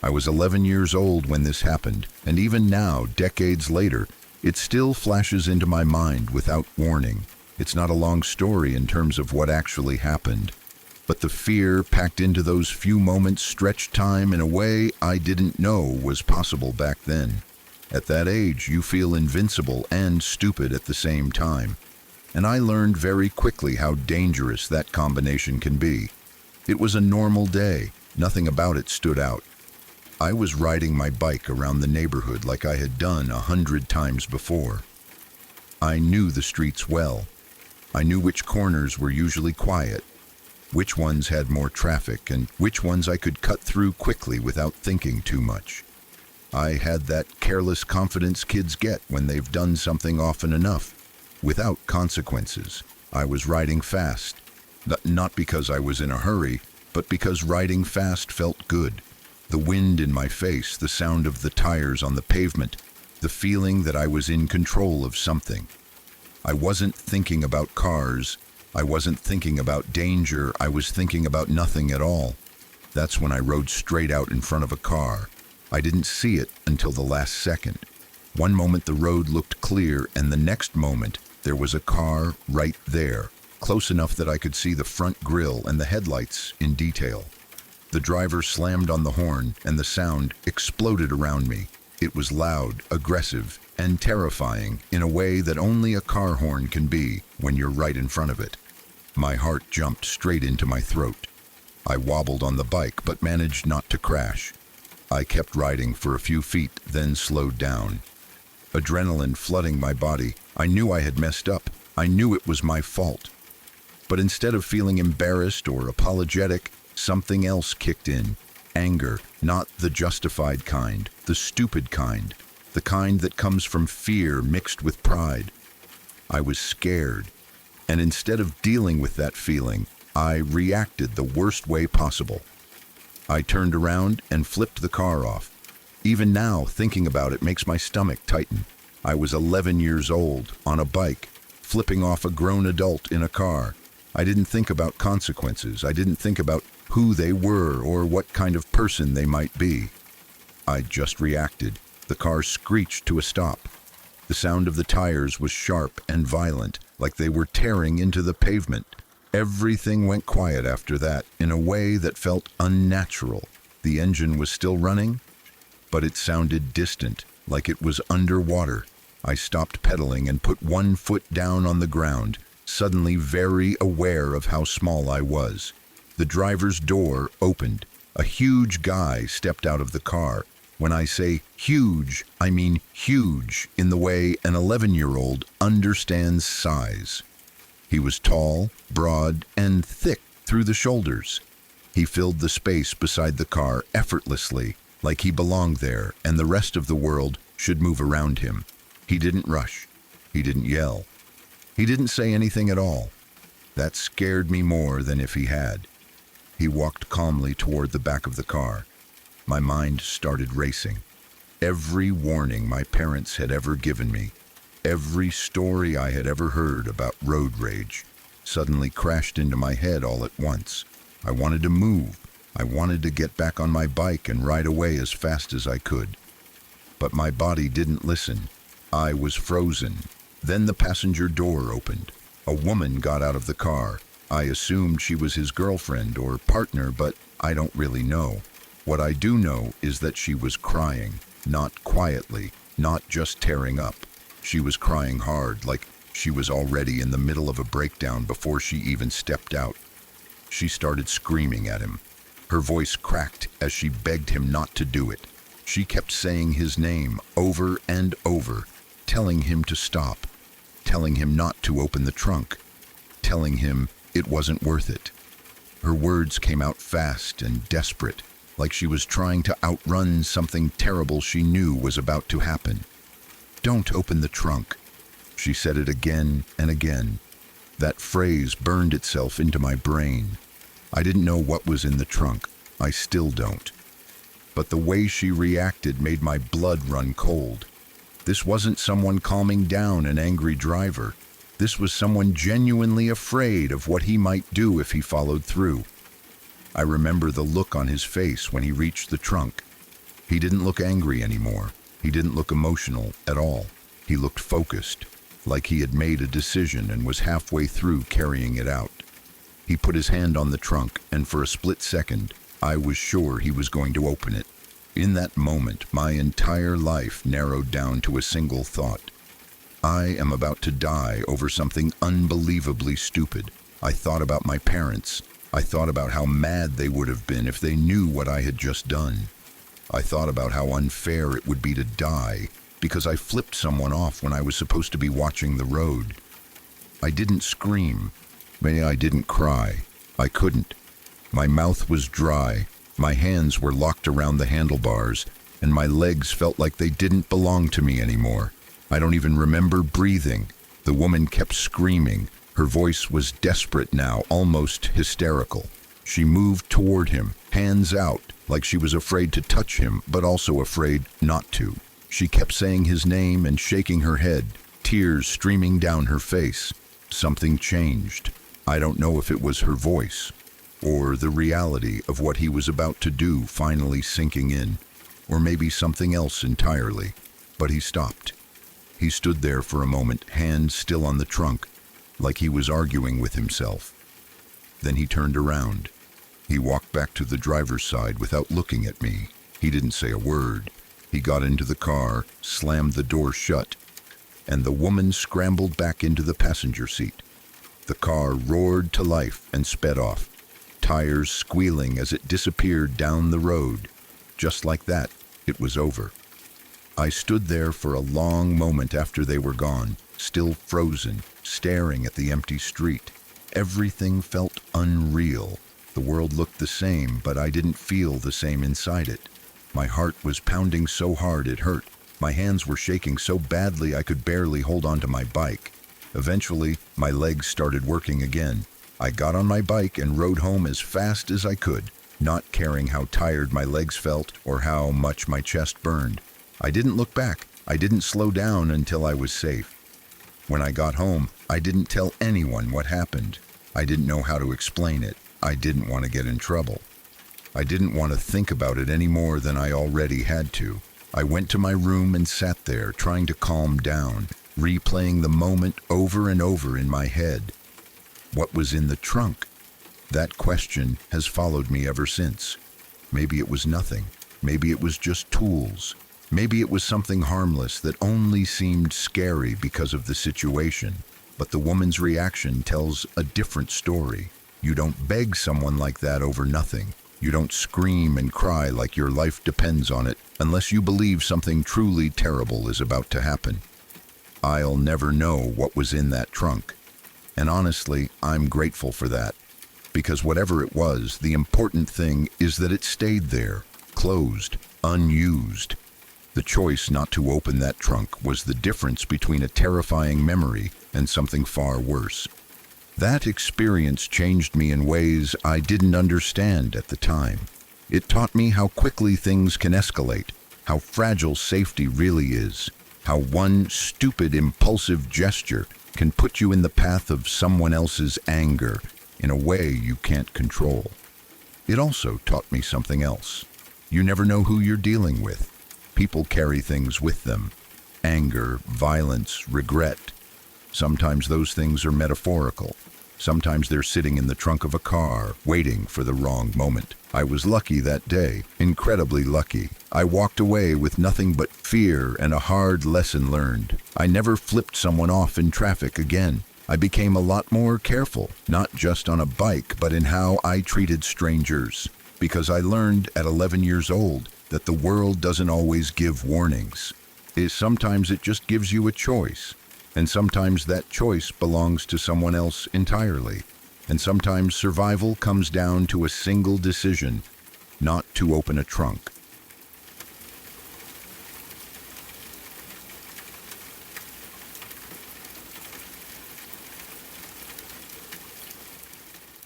I was 11 years old when this happened, and even now, decades later, it still flashes into my mind without warning. It's not a long story in terms of what actually happened, but the fear packed into those few moments stretched time in a way I didn't know was possible back then. At that age, you feel invincible and stupid at the same time, and I learned very quickly how dangerous that combination can be. It was a normal day. Nothing about it stood out. I was riding my bike around the neighborhood like I had done 100 times before. I knew the streets well. I knew which corners were usually quiet, which ones had more traffic, and which ones I could cut through quickly without thinking too much. I had that careless confidence kids get when they've done something often enough, without consequences. I was riding fast, not because I was in a hurry, but because riding fast felt good. The wind in my face, the sound of the tires on the pavement, the feeling that I was in control of something. I wasn't thinking about cars. I wasn't thinking about danger. I was thinking about nothing at all. That's when I rode straight out in front of a car. I didn't see it until the last second. One moment the road looked clear, and the next moment there was a car right there, close enough that I could see the front grille and the headlights in detail. The driver slammed on the horn, and the sound exploded around me. It was loud, aggressive, and terrifying in a way that only a car horn can be when you're right in front of it. My heart jumped straight into my throat. I wobbled on the bike, but managed not to crash. I kept riding for a few feet, then slowed down. Adrenaline flooding my body, I knew I had messed up. I knew it was my fault. But instead of feeling embarrassed or apologetic, something else kicked in. Anger, not the justified kind, the stupid kind, the kind that comes from fear mixed with pride. I was scared, and instead of dealing with that feeling, I reacted the worst way possible. I turned around and flipped the car off. Even now, thinking about it makes my stomach tighten. I was 11 years old, on a bike, flipping off a grown adult in a car. I didn't think about consequences. I didn't think about who they were or what kind of person they might be. I just reacted. The car screeched to a stop. The sound of the tires was sharp and violent, like they were tearing into the pavement. Everything went quiet after that, in a way that felt unnatural. The engine was still running, but it sounded distant, like it was underwater. I stopped pedaling and put one foot down on the ground, suddenly very aware of how small I was. The driver's door opened. A huge guy stepped out of the car. When I say huge, I mean huge in the way an 11-year-old understands size. He was tall, broad, and thick through the shoulders. He filled the space beside the car effortlessly, like he belonged there and the rest of the world should move around him. He didn't rush. He didn't yell. He didn't say anything at all. That scared me more than if he had. He walked calmly toward the back of the car. My mind started racing. Every warning my parents had ever given me, every story I had ever heard about road rage, suddenly crashed into my head all at once. I wanted to move. I wanted to get back on my bike and ride away as fast as I could. But my body didn't listen. I was frozen. Then the passenger door opened. A woman got out of the car. I assumed she was his girlfriend or partner, but I don't really know. What I do know is that she was crying, not quietly, not just tearing up. She was crying hard, like she was already in the middle of a breakdown before she even stepped out. She started screaming at him. Her voice cracked as she begged him not to do it. She kept saying his name over and over, telling him to stop, telling him not to open the trunk, telling him it wasn't worth it. Her words came out fast and desperate, like she was trying to outrun something terrible she knew was about to happen. "Don't open the trunk." She said it again and again. That phrase burned itself into my brain. I didn't know what was in the trunk. I still don't. But the way she reacted made my blood run cold. This wasn't someone calming down an angry driver. This was someone genuinely afraid of what he might do if he followed through. I remember the look on his face when he reached the trunk. He didn't look angry anymore. He didn't look emotional at all. He looked focused, like he had made a decision and was halfway through carrying it out. He put his hand on the trunk, and for a split second, I was sure he was going to open it. In that moment, my entire life narrowed down to a single thought. I am about to die over something unbelievably stupid. I thought about my parents. I thought about how mad they would have been if they knew what I had just done. I thought about how unfair it would be to die because I flipped someone off when I was supposed to be watching the road. I didn't scream. Maybe I didn't cry. I couldn't. My mouth was dry. My hands were locked around the handlebars, and my legs felt like they didn't belong to me anymore. I don't even remember breathing. The woman kept screaming. Her voice was desperate now, almost hysterical. She moved toward him, hands out, like she was afraid to touch him, but also afraid not to. She kept saying his name and shaking her head, tears streaming down her face. Something changed. I don't know if it was her voice, or the reality of what he was about to do finally sinking in, or maybe something else entirely. But he stopped. He stood there for a moment, hands still on the trunk, like he was arguing with himself. Then he turned around. He walked back to the driver's side without looking at me. He didn't say a word. He got into the car, slammed the door shut, and the woman scrambled back into the passenger seat. The car roared to life and sped off, tires squealing as it disappeared down the road. Just like that, it was over. I stood there for a long moment after they were gone, still frozen, staring at the empty street. Everything felt unreal. The world looked the same, but I didn't feel the same inside it. My heart was pounding so hard it hurt. My hands were shaking so badly I could barely hold onto my bike. Eventually, my legs started working again. I got on my bike and rode home as fast as I could, not caring how tired my legs felt or how much my chest burned. I didn't look back. I didn't slow down until I was safe. When I got home, I didn't tell anyone what happened. I didn't know how to explain it. I didn't want to get in trouble. I didn't want to think about it any more than I already had to. I went to my room and sat there, trying to calm down, replaying the moment over and over in my head. What was in the trunk? That question has followed me ever since. Maybe it was nothing. Maybe it was just tools. Maybe it was something harmless that only seemed scary because of the situation. But the woman's reaction tells a different story. You don't beg someone like that over nothing. You don't scream and cry like your life depends on it unless you believe something truly terrible is about to happen. I'll never know what was in that trunk. And honestly, I'm grateful for that. Because whatever it was, the important thing is that it stayed there, closed, unused. The choice not to open that trunk was the difference between a terrifying memory and something far worse. That experience changed me in ways I didn't understand at the time. It taught me how quickly things can escalate, how fragile safety really is, how one stupid, impulsive gesture can put you in the path of someone else's anger in a way you can't control. It also taught me something else. You never know who you're dealing with. People carry things with them. Anger, violence, regret. Sometimes those things are metaphorical. Sometimes they're sitting in the trunk of a car, waiting for the wrong moment. I was lucky that day, incredibly lucky. I walked away with nothing but fear and a hard lesson learned. I never flipped someone off in traffic again. I became a lot more careful, not just on a bike, but in how I treated strangers. Because I learned at 11 years old that the world doesn't always give warnings. Sometimes it just gives you a choice. And sometimes that choice belongs to someone else entirely. And sometimes survival comes down to a single decision, not to open a trunk.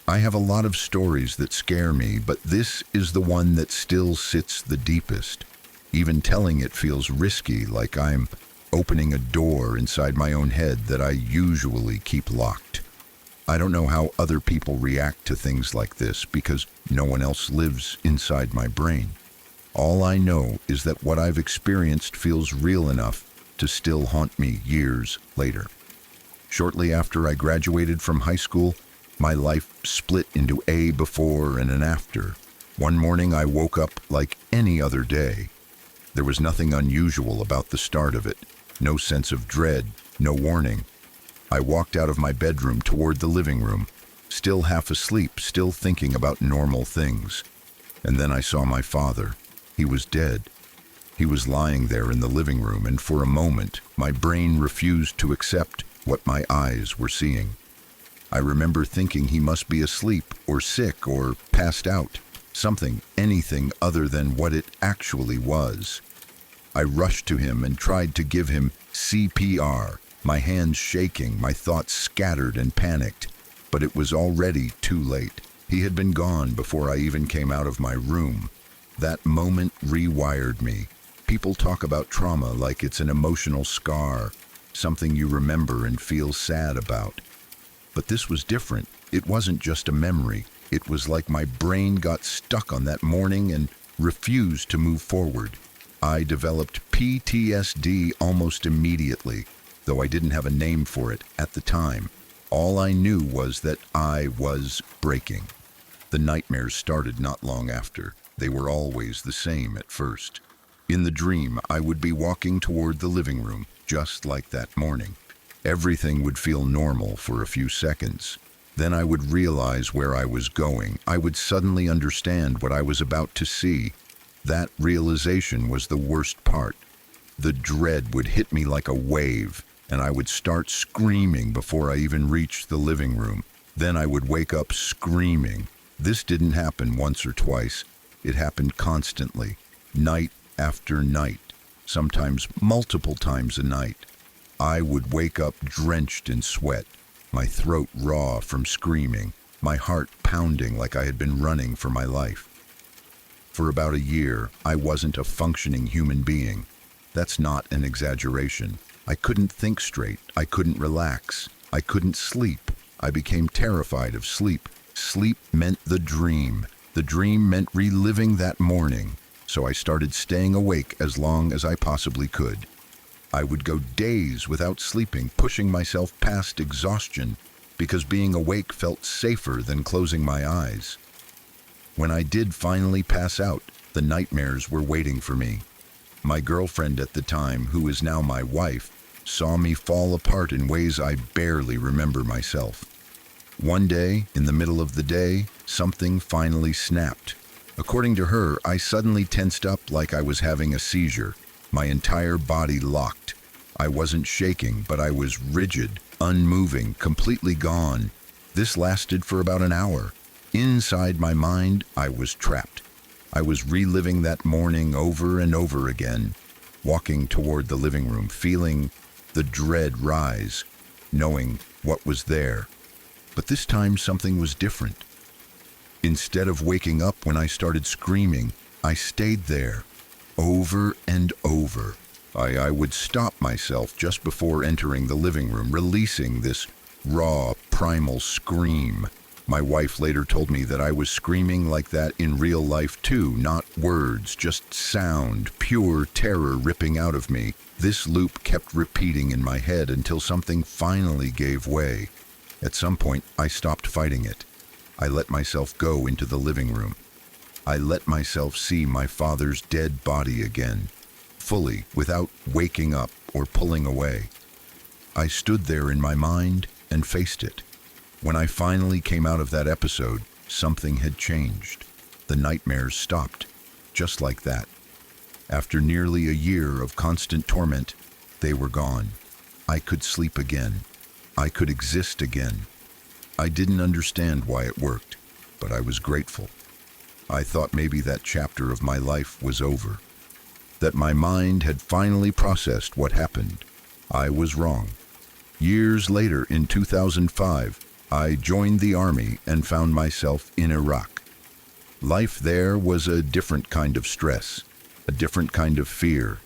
I have a lot of stories that scare me, but this is the one that still sits the deepest. Even telling it feels risky, like I'm opening a door inside my own head that I usually keep locked. I don't know how other people react to things like this because no one else lives inside my brain. All I know is that what I've experienced feels real enough to still haunt me years later. Shortly after I graduated from high school, my life split into a before and an after. One morning I woke up like any other day. There was nothing unusual about the start of it. No sense of dread, no warning. I walked out of my bedroom toward the living room, still half asleep, still thinking about normal things. And then I saw my father. He was dead. He was lying there in the living room, and for a moment, my brain refused to accept what my eyes were seeing. I remember thinking he must be asleep or sick or passed out, anything other than what it actually was. I rushed to him and tried to give him CPR, my hands shaking, my thoughts scattered and panicked. But it was already too late. He had been gone before I even came out of my room. That moment rewired me. People talk about trauma like it's an emotional scar, something you remember and feel sad about. But this was different. It wasn't just a memory. It was like my brain got stuck on that morning and refused to move forward. I developed PTSD almost immediately, though I didn't have a name for it at the time. All I knew was that I was breaking. The nightmares started not long after. They were always the same at first. In the dream, I would be walking toward the living room, just like that morning. Everything would feel normal for a few seconds. Then I would realize where I was going. I would suddenly understand what I was about to see. That realization was the worst part. The dread would hit me like a wave, and I would start screaming before I even reached the living room. Then I would wake up screaming. This didn't happen once or twice. It happened constantly, night after night, sometimes multiple times a night. I would wake up drenched in sweat, my throat raw from screaming, my heart pounding like I had been running for my life. For about a year, I wasn't a functioning human being. That's not an exaggeration. I couldn't think straight. I couldn't relax. I couldn't sleep. I became terrified of sleep. Sleep meant the dream. The dream meant reliving that morning. So I started staying awake as long as I possibly could. I would go days without sleeping, pushing myself past exhaustion, because being awake felt safer than closing my eyes. When I did finally pass out, the nightmares were waiting for me. My girlfriend at the time, who is now my wife, saw me fall apart in ways I barely remember myself. One day, in the middle of the day, something finally snapped. According to her, I suddenly tensed up like I was having a seizure. My entire body locked. I wasn't shaking, but I was rigid, unmoving, completely gone. This lasted for about an hour. Inside my mind, I was trapped. I was reliving that morning over and over again, walking toward the living room, feeling the dread rise, knowing what was there. But this time something was different. Instead of waking up when I started screaming, I stayed there, over and over. I would stop myself just before entering the living room, releasing this raw, primal scream. My wife later told me that I was screaming like that in real life too, not words, just sound, pure terror ripping out of me. This loop kept repeating in my head until something finally gave way. At some point, I stopped fighting it. I let myself go into the living room. I let myself see my father's dead body again, fully, without waking up or pulling away. I stood there in my mind and faced it. When I finally came out of that episode, something had changed. The nightmares stopped, just like that. After nearly a year of constant torment, they were gone. I could sleep again. I could exist again. I didn't understand why it worked, but I was grateful. I thought maybe that chapter of my life was over, that my mind had finally processed what happened. I was wrong. Years later, in 2005, I joined the army and found myself in Iraq. Life there was a different kind of stress, a different kind of fear.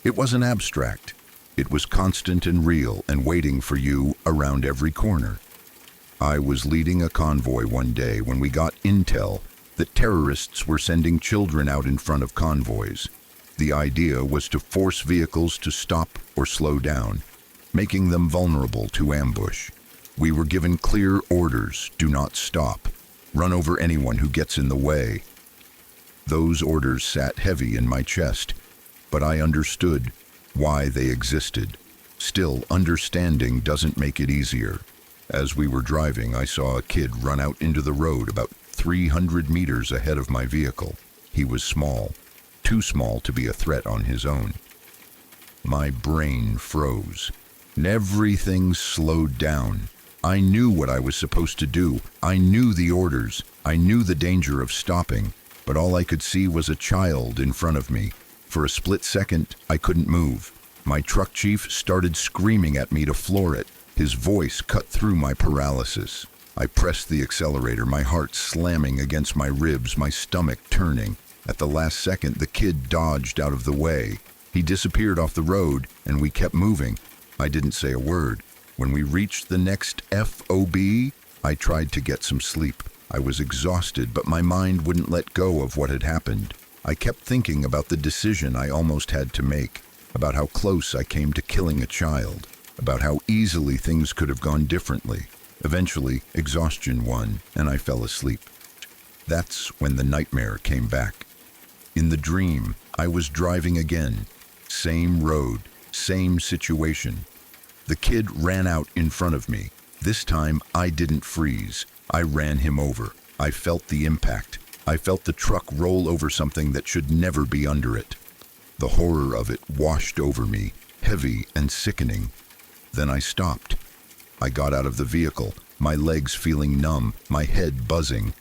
It wasn't abstract. It was constant and real and waiting for you around every corner. I was leading a convoy one day when we got intel that terrorists were sending children out in front of convoys. The idea was to force vehicles to stop or slow down, making them vulnerable to ambush. We were given clear orders: do not stop, run over anyone who gets in the way. Those orders sat heavy in my chest, but I understood why they existed. Still, understanding doesn't make it easier. As we were driving, I saw a kid run out into the road about 300 meters ahead of my vehicle. He was small, too small to be a threat on his own. My brain froze. Everything slowed down. I knew what I was supposed to do. I knew the orders. I knew the danger of stopping, but all I could see was a child in front of me. For a split second, I couldn't move. My truck chief started screaming at me to floor it. His voice cut through my paralysis. I pressed the accelerator, my heart slamming against my ribs, my stomach turning. At the last second, the kid dodged out of the way. He disappeared off the road, and we kept moving. I didn't say a word. When we reached the next FOB, I tried to get some sleep. I was exhausted, but my mind wouldn't let go of what had happened. I kept thinking about the decision I almost had to make, about how close I came to killing a child, about how easily things could have gone differently. Eventually, exhaustion won, and I fell asleep. That's when the nightmare came back. In the dream, I was driving again. Same road, same situation. The kid ran out in front of me. This time, I didn't freeze. I ran him over. I felt the impact. I felt the truck roll over something that should never be under it. The horror of it washed over me, heavy and sickening. Then I stopped. I got out of the vehicle, my legs feeling numb, my head buzzing.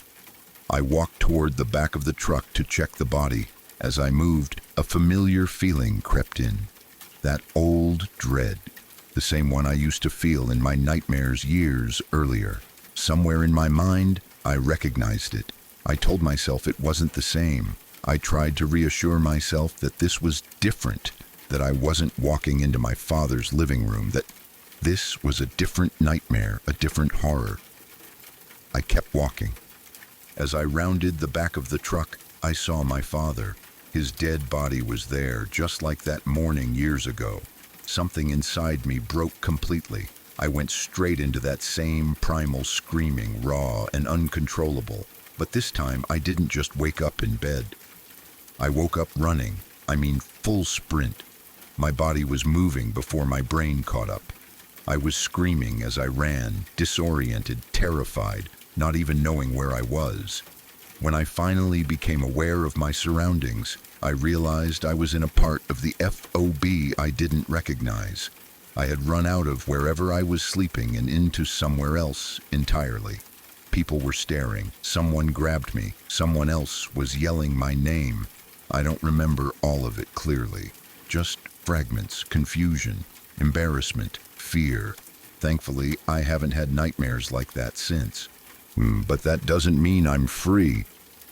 I walked toward the back of the truck to check the body. As I moved, a familiar feeling crept in. That old dread. The same one I used to feel in my nightmares years earlier. Somewhere in my mind, I recognized it. I told myself it wasn't the same. I tried to reassure myself that this was different, that I wasn't walking into my father's living room, that this was a different nightmare, a different horror. I kept walking. As I rounded the back of the truck, I saw my father. His dead body was there, just like that morning years ago. Something inside me broke completely. I went straight into that same primal screaming, raw and uncontrollable. But this time I didn't just wake up in bed. I woke up running, I mean full sprint. My body was moving before my brain caught up. I was screaming as I ran, disoriented, terrified, not even knowing where I was. When I finally became aware of my surroundings, I realized I was in a part of the FOB I didn't recognize. I had run out of wherever I was sleeping and into somewhere else entirely. People were staring, someone grabbed me, someone else was yelling my name. I don't remember all of it clearly, just fragments, confusion, embarrassment, fear. Thankfully, I haven't had nightmares like that since. But that doesn't mean I'm free.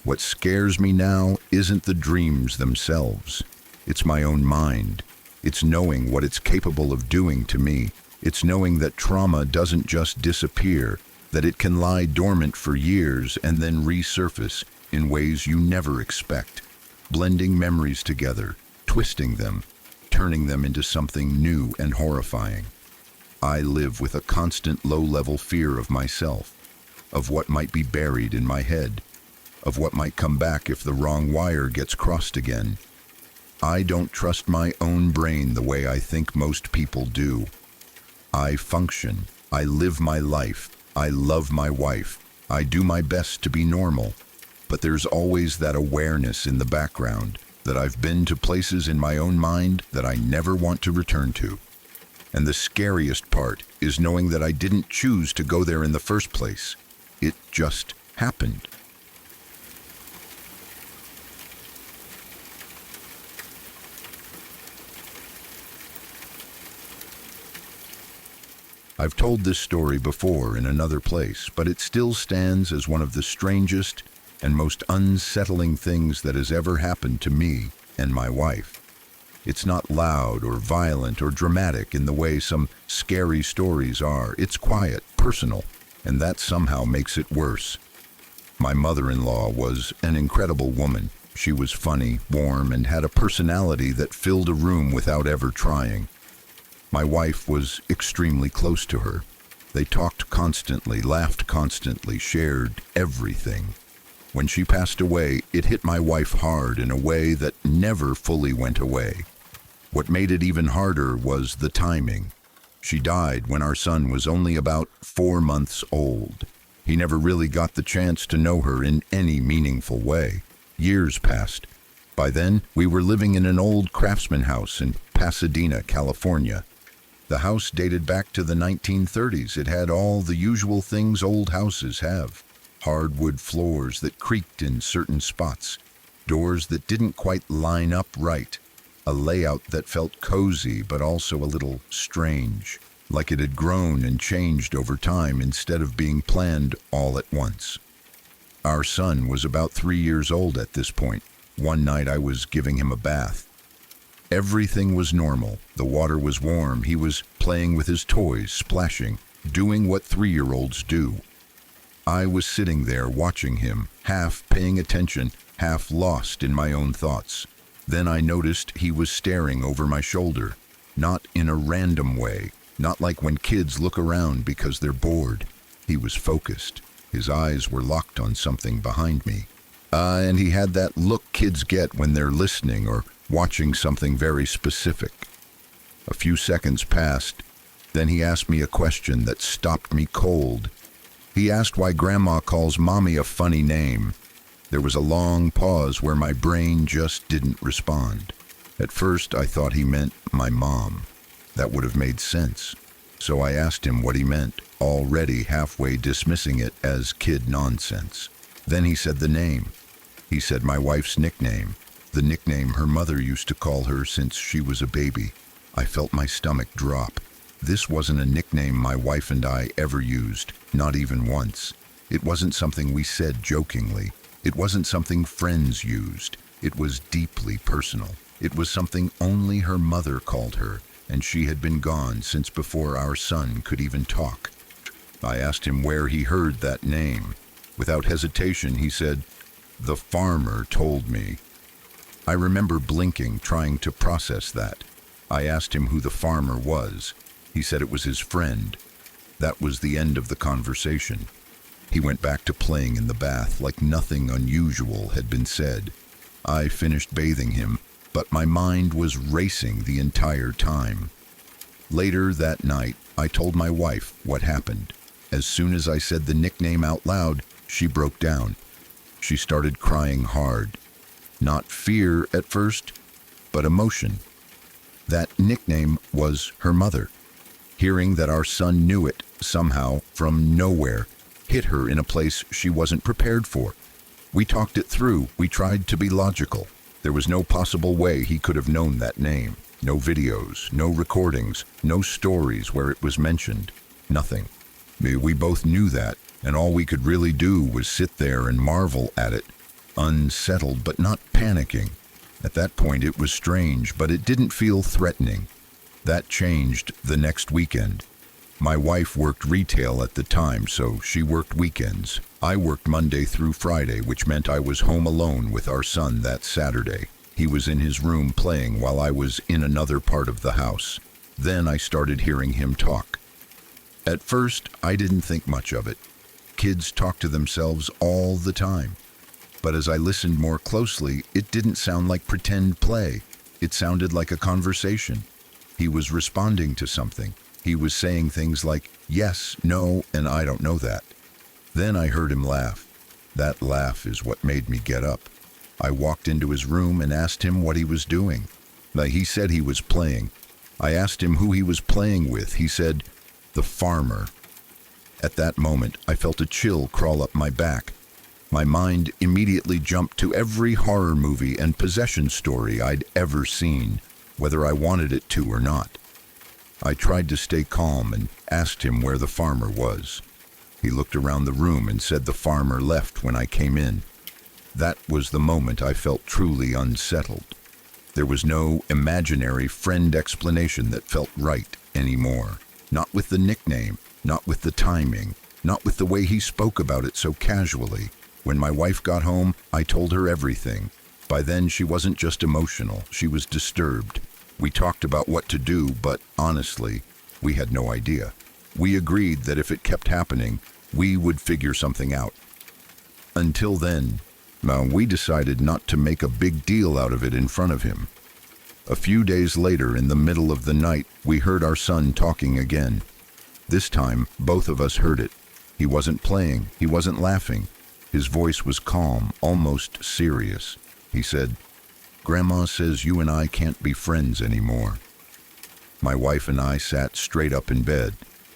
What scares me now isn't the dreams themselves. It's my own mind. It's knowing what it's capable of doing to me. It's knowing that trauma doesn't just disappear, that it can lie dormant for years and then resurface in ways you never expect, blending memories together, twisting them, turning them into something new and horrifying. I live with a constant low-level fear of myself, of what might be buried in my head, of what might come back if the wrong wire gets crossed again. I don't trust my own brain the way I think most people do. I function, I live my life, I love my wife, I do my best to be normal, but there's always that awareness in the background that I've been to places in my own mind that I never want to return to. And the scariest part is knowing that I didn't choose to go there in the first place. It just happened. I've told this story before in another place, but it still stands as one of the strangest and most unsettling things that has ever happened to me and my wife. It's not loud or violent or dramatic in the way some scary stories are. It's quiet, personal, and that somehow makes it worse. My mother-in-law was an incredible woman. She was funny, warm, and had a personality that filled a room without ever trying. My wife was extremely close to her. They talked constantly, laughed constantly, shared everything. When she passed away, it hit my wife hard in a way that never fully went away. What made it even harder was the timing. She died when our son was only about 4 months old. He never really got the chance to know her in any meaningful way. Years passed. By then, we were living in an old craftsman house in Pasadena, California. The house dated back to the 1930s. It had all the usual things old houses have. Hardwood floors that creaked in certain spots, doors that didn't quite line up right, a layout that felt cozy but also a little strange, like it had grown and changed over time instead of being planned all at once. Our son was about 3 years old at this point. One night I was giving him a bath. Everything was normal. The water was warm. He was playing with his toys, splashing, doing what 3-year-olds do. I was sitting there watching him, half paying attention, half lost in my own thoughts. Then I noticed he was staring over my shoulder, not in a random way, not like when kids look around because they're bored. He was focused. His eyes were locked on something behind me. And he had that look kids get when they're listening or watching something very specific. A few seconds passed. Then he asked me a question that stopped me cold. He asked why Grandma calls Mommy a funny name. There was a long pause where my brain just didn't respond. At first, I thought he meant my mom. That would have made sense. So I asked him what he meant, already halfway dismissing it as kid nonsense. Then he said the name. He said my wife's nickname, the nickname her mother used to call her since she was a baby. I felt my stomach drop. This wasn't a nickname my wife and I ever used, not even once. It wasn't something we said jokingly. It wasn't something friends used. It was deeply personal. It was something only her mother called her, and she had been gone since before our son could even talk. I asked him where he heard that name. Without hesitation, he said, "The farmer told me." I remember blinking, trying to process that. I asked him who the farmer was. He said it was his friend. That was the end of the conversation. He went back to playing in the bath like nothing unusual had been said. I finished bathing him, but my mind was racing the entire time. Later that night, I told my wife what happened. As soon as I said the nickname out loud, she broke down. She started crying hard. Not fear at first, but emotion. That nickname was her mother. Hearing that our son knew it, somehow, from nowhere, hit her in a place she wasn't prepared for. We talked it through. We tried to be logical. There was no possible way he could have known that name. No videos, no recordings, no stories where it was mentioned. Nothing. We both knew that, and all we could really do was sit there and marvel at it, unsettled but not panicking. At that point it was strange, but it didn't feel threatening. That changed the next weekend. My wife worked retail at the time, so she worked weekends. I worked Monday through Friday, which meant I was home alone with our son that Saturday. He was in his room playing while I was in another part of the house. Then I started hearing him talk. At first, I didn't think much of it. Kids talk to themselves all the time. But as I listened more closely, it didn't sound like pretend play. It sounded like a conversation. He was responding to something. He was saying things like, yes, no, and I don't know that. Then I heard him laugh. That laugh is what made me get up. I walked into his room and asked him what he was doing. He said he was playing. I asked him who he was playing with. He said, the farmer. At that moment, I felt a chill crawl up my back. My mind immediately jumped to every horror movie and possession story I'd ever seen, whether I wanted it to or not. I tried to stay calm and asked him where the farmer was. He looked around the room and said the farmer left when I came in. That was the moment I felt truly unsettled. There was no imaginary friend explanation that felt right anymore. Not with the nickname, not with the timing, not with the way he spoke about it so casually. When my wife got home, I told her everything. By then, she wasn't just emotional, she was disturbed. We talked about what to do, but honestly, we had no idea. We agreed that if it kept happening, we would figure something out. Until then, we decided not to make a big deal out of it in front of him. A few days later, in the middle of the night, we heard our son talking again. This time, both of us heard it. He wasn't playing, he wasn't laughing. His voice was calm, almost serious. He said, "Grandma says you and I can't be friends anymore." My wife and I sat straight up in bed.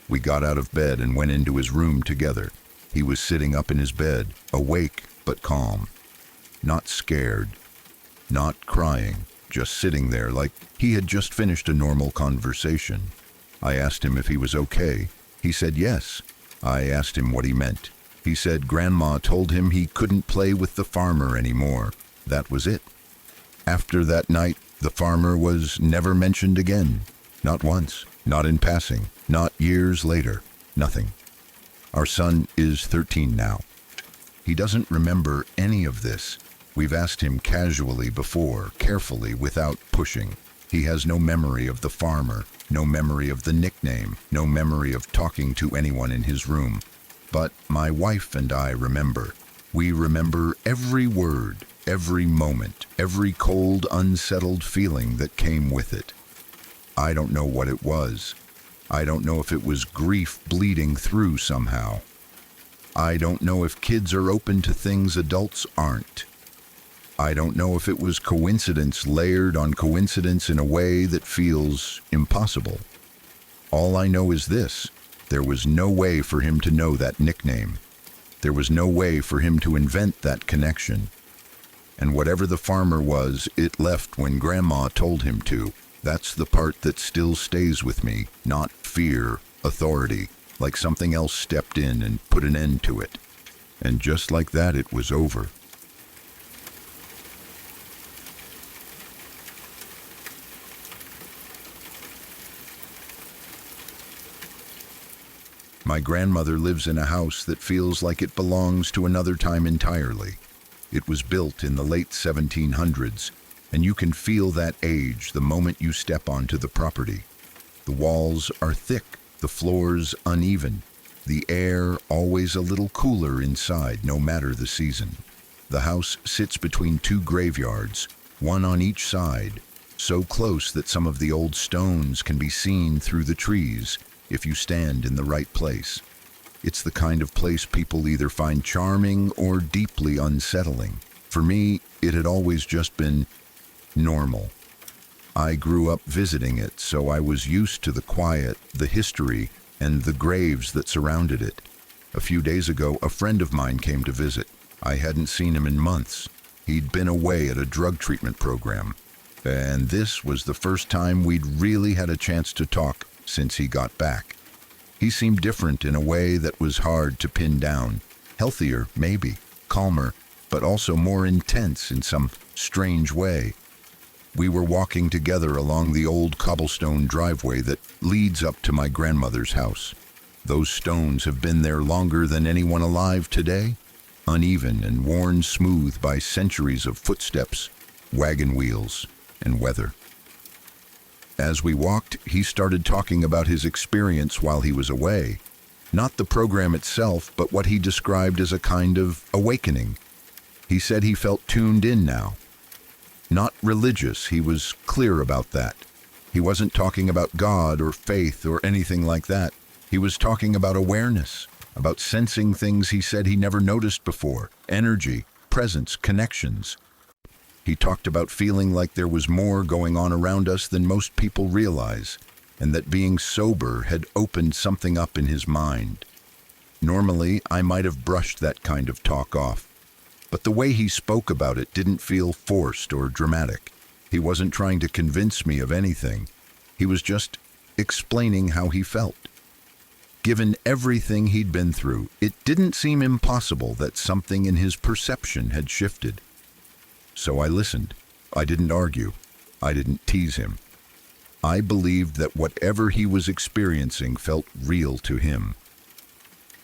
We got out of bed and went into his room together. He was sitting up in his bed, awake but calm. Not scared, not crying, just sitting there like he had just finished a normal conversation. I asked him if he was okay. He said yes. I asked him what he meant. He said Grandma told him he couldn't play with the farmer anymore. That was it. After that night, the farmer was never mentioned again. Not once, not in passing, not years later, nothing. Our son is 13 now. He doesn't remember any of this. We've asked him casually before, carefully, without pushing. He has no memory of the farmer, no memory of the nickname, no memory of talking to anyone in his room. But my wife and I remember. We remember every word, every moment, every cold, unsettled feeling that came with it. I don't know what it was. I don't know if it was grief bleeding through somehow. I don't know if kids are open to things adults aren't. I don't know if it was coincidence layered on coincidence in a way that feels impossible. All I know is this: there was no way for him to know that nickname. There was no way for him to invent that connection. And whatever the farmer was, it left when Grandma told him to. That's the part that still stays with me, not fear, authority, like something else stepped in and put an end to it. And just like that, it was over. My grandmother lives in a house that feels like it belongs to another time entirely. It was built in the late 1700s, and you can feel that age the moment you step onto the property. The walls are thick, the floors uneven, the air always a little cooler inside no matter the season. The house sits between two graveyards, one on each side, so close that some of the old stones can be seen through the trees if you stand in the right place. It's the kind of place people either find charming or deeply unsettling. For me, it had always just been normal. I grew up visiting it, so I was used to the quiet, the history, and the graves that surrounded it. A few days ago, a friend of mine came to visit. I hadn't seen him in months. He'd been away at a drug treatment program, and this was the first time we'd really had a chance to talk since he got back. He seemed different in a way that was hard to pin down. Healthier, maybe, calmer, but also more intense in some strange way. We were walking together along the old cobblestone driveway that leads up to my grandmother's house. Those stones have been there longer than anyone alive today, uneven and worn smooth by centuries of footsteps, wagon wheels, and weather. As we walked, he started talking about his experience while he was away. Not the program itself, but what he described as a kind of awakening. He said he felt tuned in now. Not religious, he was clear about that. He wasn't talking about God or faith or anything like that. He was talking about awareness, about sensing things he said he never noticed before, energy, presence, connections. He talked about feeling like there was more going on around us than most people realize, and that being sober had opened something up in his mind. Normally, I might have brushed that kind of talk off, but the way he spoke about it didn't feel forced or dramatic. He wasn't trying to convince me of anything. He was just explaining how he felt. Given everything he'd been through, it didn't seem impossible that something in his perception had shifted. So I listened. I didn't argue. I didn't tease him. I believed that whatever he was experiencing felt real to him.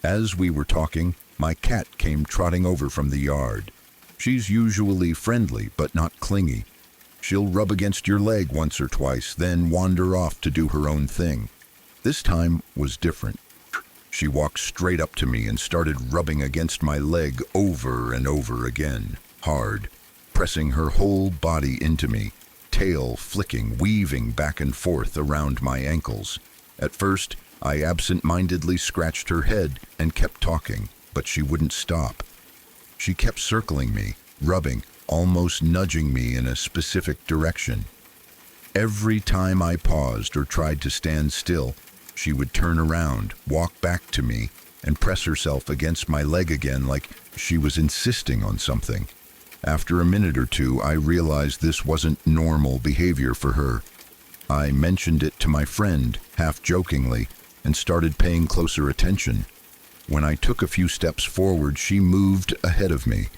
As we were talking, my cat came trotting over from the yard. She's usually friendly, but not clingy. She'll rub against your leg once or twice, then wander off to do her own thing. This time was different. She walked straight up to me and started rubbing against my leg over and over again, hard, pressing her whole body into me, tail flicking, weaving back and forth around my ankles. At first, I absent-mindedly scratched her head and kept talking, but she wouldn't stop. She kept circling me, rubbing, almost nudging me in a specific direction. Every time I paused or tried to stand still, she would turn around, walk back to me, and press herself against my leg again like she was insisting on something. After a minute or two, I realized this wasn't normal behavior for her. I mentioned it to my friend, half jokingly, and started paying closer attention. When I took a few steps forward, she moved ahead of me.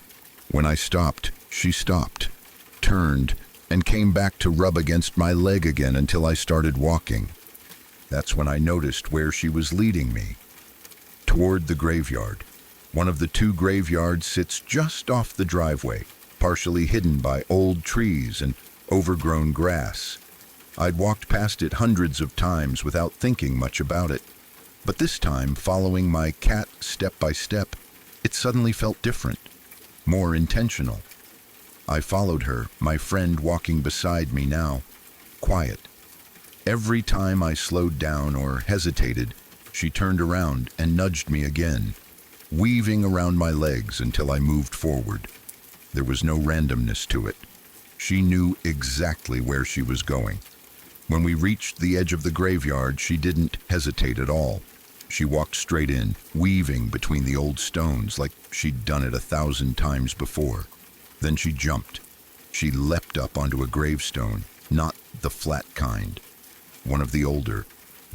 When I stopped, she stopped, turned, and came back to rub against my leg again until I started walking. That's when I noticed where she was leading me. Toward the graveyard. One of the two graveyards sits just off the driveway, partially hidden by old trees and overgrown grass. I'd walked past it hundreds of times without thinking much about it. But this time, following my cat step by step, it suddenly felt different, more intentional. I followed her, my friend walking beside me now, quiet. Every time I slowed down or hesitated, she turned around and nudged me again, weaving around my legs until I moved forward. There was no randomness to it. She knew exactly where she was going. When we reached the edge of the graveyard, she didn't hesitate at all. She walked straight in, weaving between the old stones like she'd done it 1,000 times before. Then she jumped. She leapt up onto a gravestone, not the flat kind. One of the older,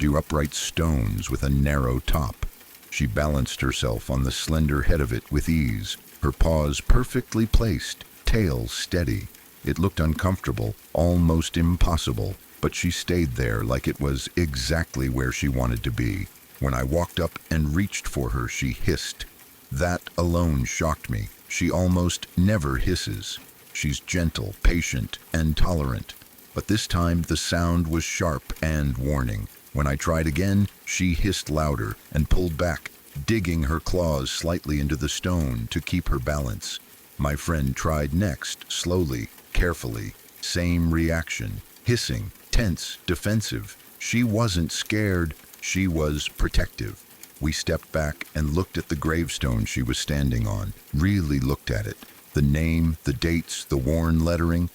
upright stones with a narrow top. She balanced herself on the slender head of it with ease, her paws perfectly placed, tail steady. It looked uncomfortable, almost impossible, but she stayed there like it was exactly where she wanted to be. When I walked up and reached for her, she hissed. That alone shocked me. She almost never hisses. She's gentle, patient, and tolerant. But this time the sound was sharp and warning. When I tried again, she hissed louder and pulled back, digging her claws slightly into the stone to keep her balance. My friend tried next, slowly, carefully. Same reaction, hissing, tense, defensive. She wasn't scared, she was protective. We stepped back and looked at the gravestone she was standing on, really looked at it. The name, the dates, the worn lettering.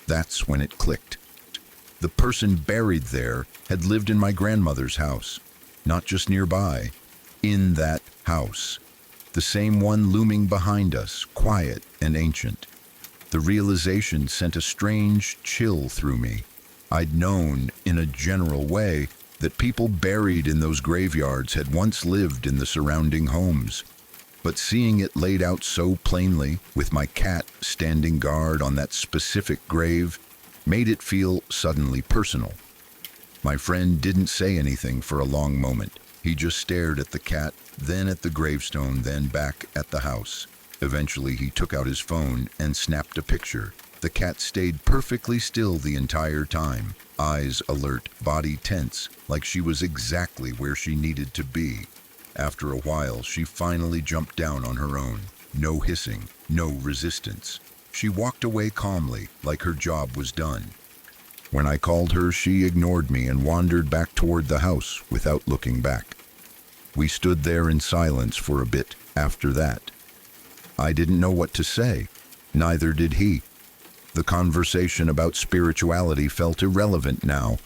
That's when it clicked. The person buried there had lived in my grandmother's house, not just nearby, in that house. The same one looming behind us, quiet and ancient. The realization sent a strange chill through me. I'd known, in a general way, that people buried in those graveyards had once lived in the surrounding homes. But seeing it laid out so plainly, with my cat standing guard on that specific grave, made it feel suddenly personal. My friend didn't say anything for a long moment. He just stared at the cat, then at the gravestone, then back at the house. Eventually, he took out his phone and snapped a picture. The cat stayed perfectly still the entire time, eyes alert, body tense, like she was exactly where she needed to be. After a while, she finally jumped down on her own. No hissing, no resistance. She walked away calmly, like her job was done. When I called her, she ignored me and wandered back toward the house without looking back. We stood there in silence for a bit after that. I didn't know what to say. Neither did he. The conversation about spirituality felt irrelevant now,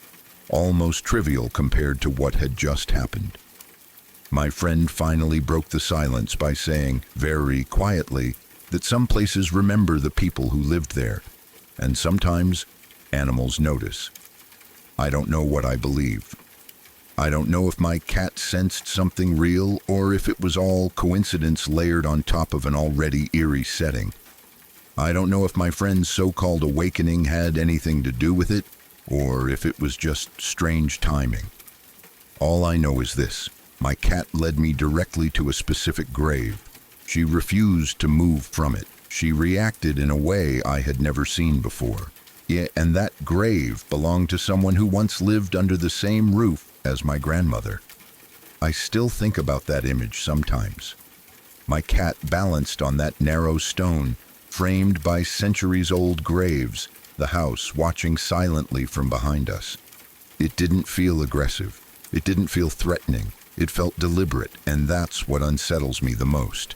almost trivial compared to what had just happened. My friend finally broke the silence by saying, very quietly, that some places remember the people who lived there, and sometimes animals notice. I don't know what I believe. I don't know if my cat sensed something real or if it was all coincidence layered on top of an already eerie setting. I don't know if my friend's so-called awakening had anything to do with it, or if it was just strange timing. All I know is this: my cat led me directly to a specific grave. She refused to move from it. She reacted in a way I had never seen before. Yeah, and that grave belonged to someone who once lived under the same roof as my grandmother. I still think about that image sometimes. My cat balanced on that narrow stone, framed by centuries-old graves, the house watching silently from behind us. It didn't feel aggressive. It didn't feel threatening. It felt deliberate, and that's what unsettles me the most.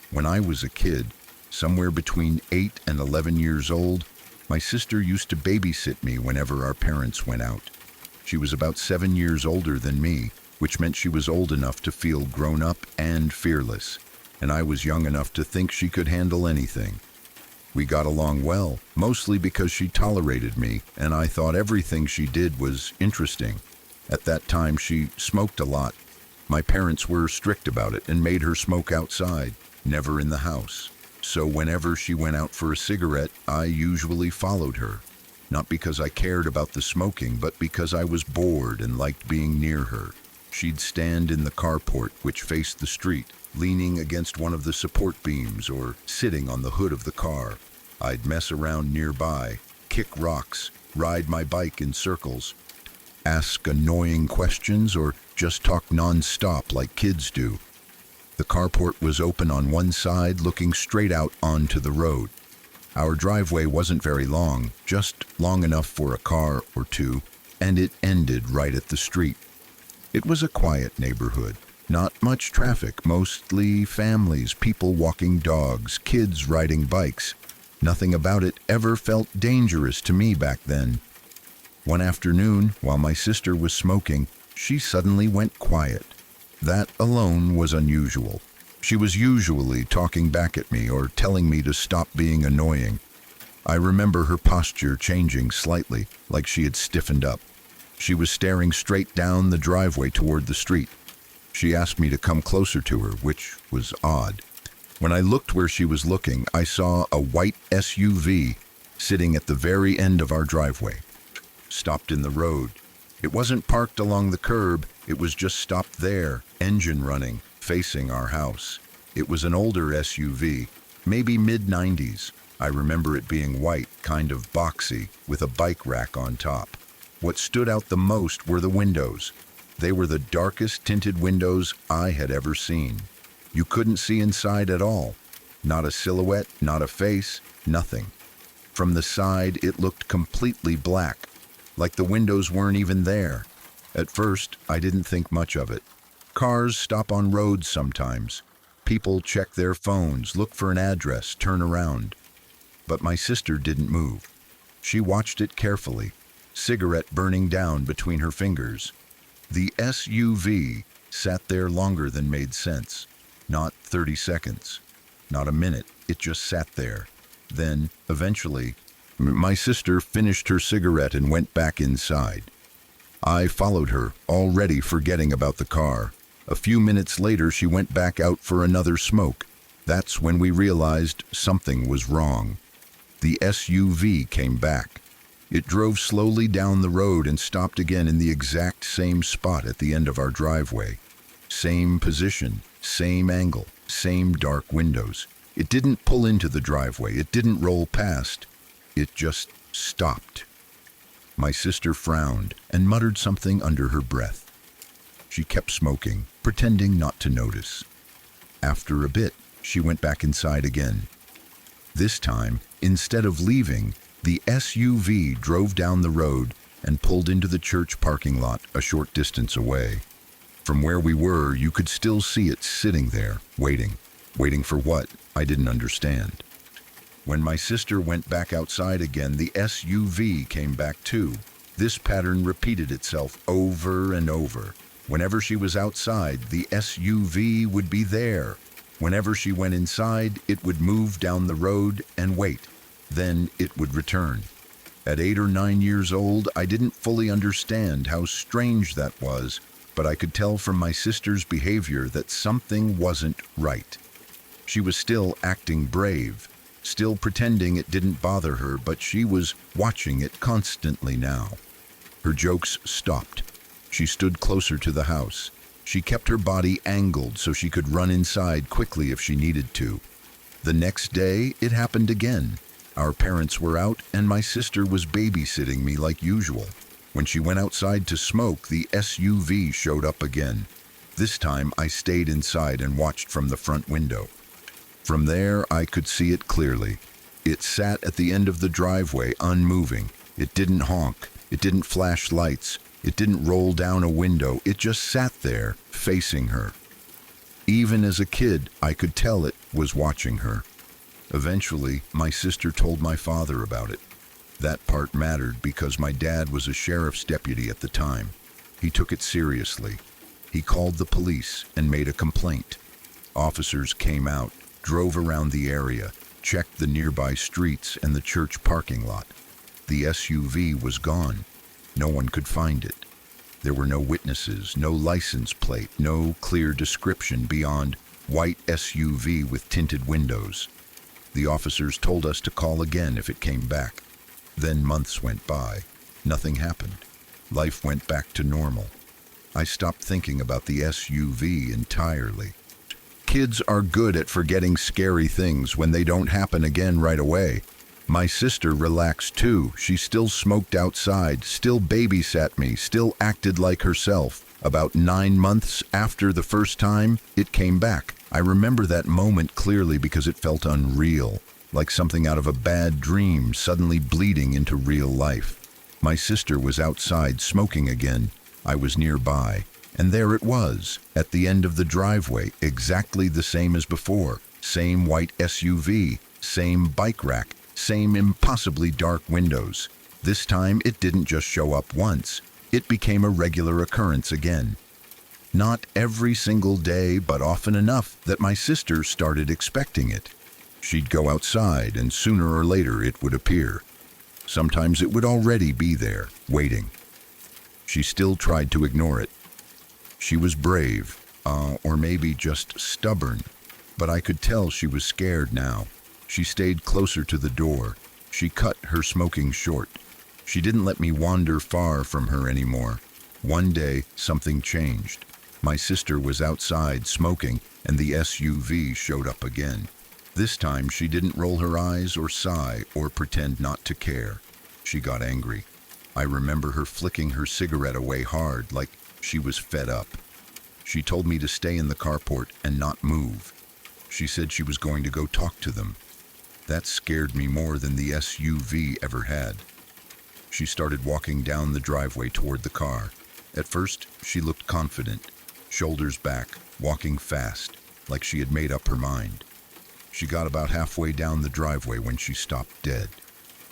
When I was a kid, somewhere between 8 and 11 years old, my sister used to babysit me whenever our parents went out. She was about 7 years older than me, which meant she was old enough to feel grown up and fearless, and I was young enough to think she could handle anything. We got along well, mostly because she tolerated me, and I thought everything she did was interesting. At that time, she smoked a lot. My parents were strict about it and made her smoke outside, never in the house. So whenever she went out for a cigarette, I usually followed her. Not because I cared about the smoking, but because I was bored and liked being near her. She'd stand in the carport, which faced the street, leaning against one of the support beams or sitting on the hood of the car. I'd mess around nearby, kick rocks, ride my bike in circles, ask annoying questions, or just talk non-stop like kids do. The carport was open on one side, looking straight out onto the road. Our driveway wasn't very long, just long enough for a car or two, and it ended right at the street. It was a quiet neighborhood. Not much traffic, mostly families, people walking dogs, kids riding bikes. Nothing about it ever felt dangerous to me back then. One afternoon, while my sister was smoking, she suddenly went quiet. That alone was unusual. She was usually talking back at me or telling me to stop being annoying. I remember her posture changing slightly, like she had stiffened up. She was staring straight down the driveway toward the street. She asked me to come closer to her, which was odd. When I looked where she was looking, I saw a white SUV sitting at the very end of our driveway, stopped in the road. It wasn't parked along the curb, it was just stopped there, engine running, facing our house. It was an older SUV, maybe mid-90s. I remember it being white, kind of boxy, with a bike rack on top. What stood out the most were the windows. They were the darkest tinted windows I had ever seen. You couldn't see inside at all. Not a silhouette, not a face, nothing. From the side, it looked completely black, like the windows weren't even there. At first, I didn't think much of it. Cars stop on roads sometimes. People check their phones, look for an address, turn around. But my sister didn't move. She watched it carefully, cigarette burning down between her fingers. The SUV sat there longer than made sense. Not 30 seconds, not a minute, it just sat there. Then, eventually, my sister finished her cigarette and went back inside. I followed her, already forgetting about the car. A few minutes later, she went back out for another smoke. That's when we realized something was wrong. The SUV came back. It drove slowly down the road and stopped again in the exact same spot at the end of our driveway. Same position, same angle, same dark windows. It didn't pull into the driveway. It didn't roll past. It just stopped. My sister frowned and muttered something under her breath. She kept smoking, pretending not to notice. After a bit, she went back inside again. This time, instead of leaving, the SUV drove down the road and pulled into the church parking lot a short distance away. From where we were, you could still see it sitting there, waiting. Waiting for what? I didn't understand. When my sister went back outside again, the SUV came back too. This pattern repeated itself over and over. Whenever she was outside, the SUV would be there. Whenever she went inside, it would move down the road and wait. Then it would return. At 8 or 9 years old, I didn't fully understand how strange that was, but I could tell from my sister's behavior that something wasn't right. She was still acting brave, still pretending it didn't bother her, but she was watching it constantly now. Her jokes stopped. She stood closer to the house. She kept her body angled so she could run inside quickly if she needed to. The next day, it happened again. Our parents were out, and my sister was babysitting me like usual. When she went outside to smoke, the SUV showed up again. This time, I stayed inside and watched from the front window. From there, I could see it clearly. It sat at the end of the driveway, unmoving. It didn't honk. It didn't flash lights. It didn't roll down a window. It just sat there, facing her. Even as a kid, I could tell it was watching her. Eventually, my sister told my father about it. That part mattered because my dad was a sheriff's deputy at the time. He took it seriously. He called the police and made a complaint. Officers came out, drove around the area, checked the nearby streets and the church parking lot. The SUV was gone. No one could find it. There were no witnesses, no license plate, no clear description beyond white SUV with tinted windows. The officers told us to call again if it came back. Then months went by. Nothing happened. Life went back to normal. I stopped thinking about the SUV entirely. Kids are good at forgetting scary things when they don't happen again right away. My sister relaxed too. She still smoked outside, still babysat me, still acted like herself. About 9 months after the first time, it came back. I remember that moment clearly because it felt unreal, like something out of a bad dream suddenly bleeding into real life. My sister was outside smoking again. I was nearby, and there it was, at the end of the driveway, exactly the same as before. Same white SUV, same bike rack, same impossibly dark windows. This time it didn't just show up once. It became a regular occurrence again. Not every single day, but often enough that my sister started expecting it. She'd go outside, and sooner or later it would appear. Sometimes it would already be there, waiting. She still tried to ignore it. She was brave, or maybe just stubborn, but I could tell she was scared now. She stayed closer to the door. She cut her smoking short. She didn't let me wander far from her anymore. One day, something changed. My sister was outside smoking, and the SUV showed up again. This time she didn't roll her eyes or sigh or pretend not to care. She got angry. I remember her flicking her cigarette away hard, like she was fed up. She told me to stay in the carport and not move. She said she was going to go talk to them. That scared me more than the SUV ever had. She started walking down the driveway toward the car. At first, she looked confident, shoulders back, walking fast, like she had made up her mind. She got about halfway down the driveway when she stopped dead.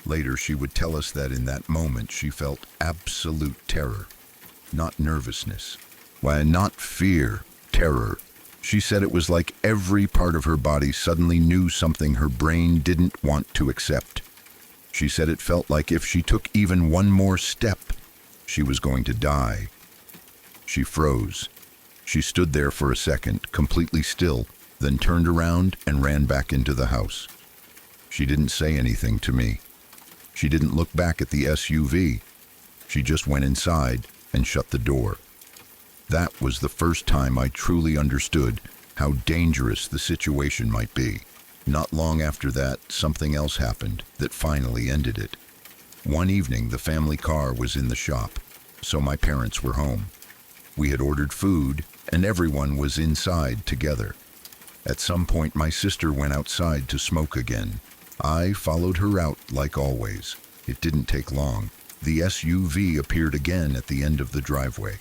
Later, she would tell us that in that moment she felt absolute terror, not nervousness. Why, not fear, terror. She said it was like every part of her body suddenly knew something her brain didn't want to accept. She said it felt like if she took even one more step, she was going to die. She froze. She stood there for a second, completely still, then turned around and ran back into the house. She didn't say anything to me. She didn't look back at the SUV. She just went inside and shut the door. That was the first time I truly understood how dangerous the situation might be. Not long after that, something else happened that finally ended it. One evening, the family car was in the shop, so my parents were home. We had ordered food, and everyone was inside together. At some point, my sister went outside to smoke again. I followed her out like always. It didn't take long. The SUV appeared again at the end of the driveway.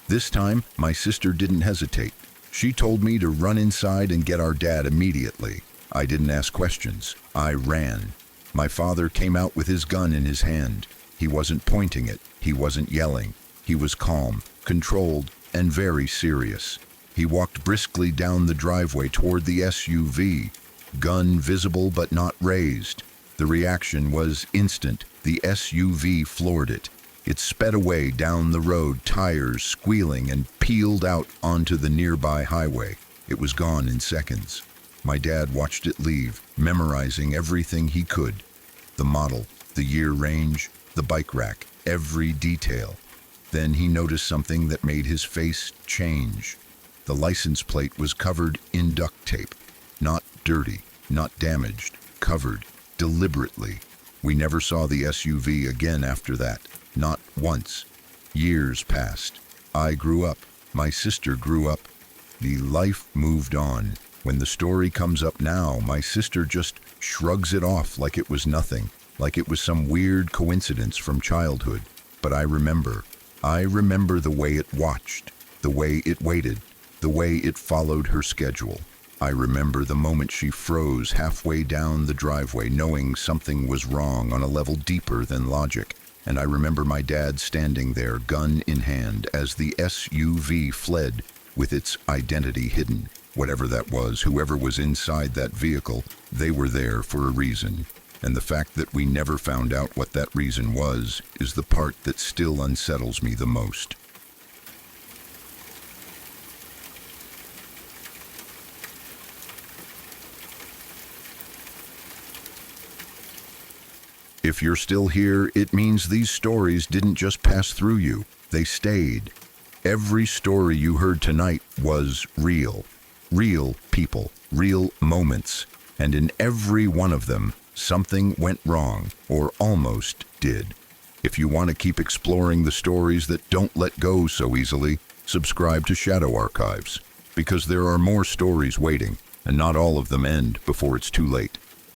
This time, my sister didn't hesitate. She told me to run inside and get our dad immediately. I didn't ask questions. I ran. My father came out with his gun in his hand. He wasn't pointing it. He wasn't yelling. He was calm, controlled, and very serious. He walked briskly down the driveway toward the SUV, gun visible but not raised. The reaction was instant. The SUV floored it. It sped away down the road, tires squealing, and peeled out onto the nearby highway. It was gone in seconds. My dad watched it leave, memorizing everything he could. The model, the year range, the bike rack, every detail. Then he noticed something that made his face change. The license plate was covered in duct tape. Not dirty, not damaged, covered, deliberately. We never saw the SUV again after that. Not once. Years passed. I grew up. My sister grew up. The life moved on. When the story comes up now, my sister just shrugs it off like it was nothing, like it was some weird coincidence from childhood. But I remember the way it watched, the way it waited, the way it followed her schedule. I remember the moment she froze halfway down the driveway, knowing something was wrong on a level deeper than logic. And I remember my dad standing there, gun in hand, as the SUV fled with its identity hidden. Whatever that was, whoever was inside that vehicle, they were there for a reason. And the fact that we never found out what that reason was is the part that still unsettles me the most. If you're still here, it means these stories didn't just pass through you, they stayed. Every story you heard tonight was real. Real people, real moments, and in every one of them, something went wrong, or almost did. If you want to keep exploring the stories that don't let go so easily, subscribe to Shadow Archives, because there are more stories waiting, and not all of them end before it's too late.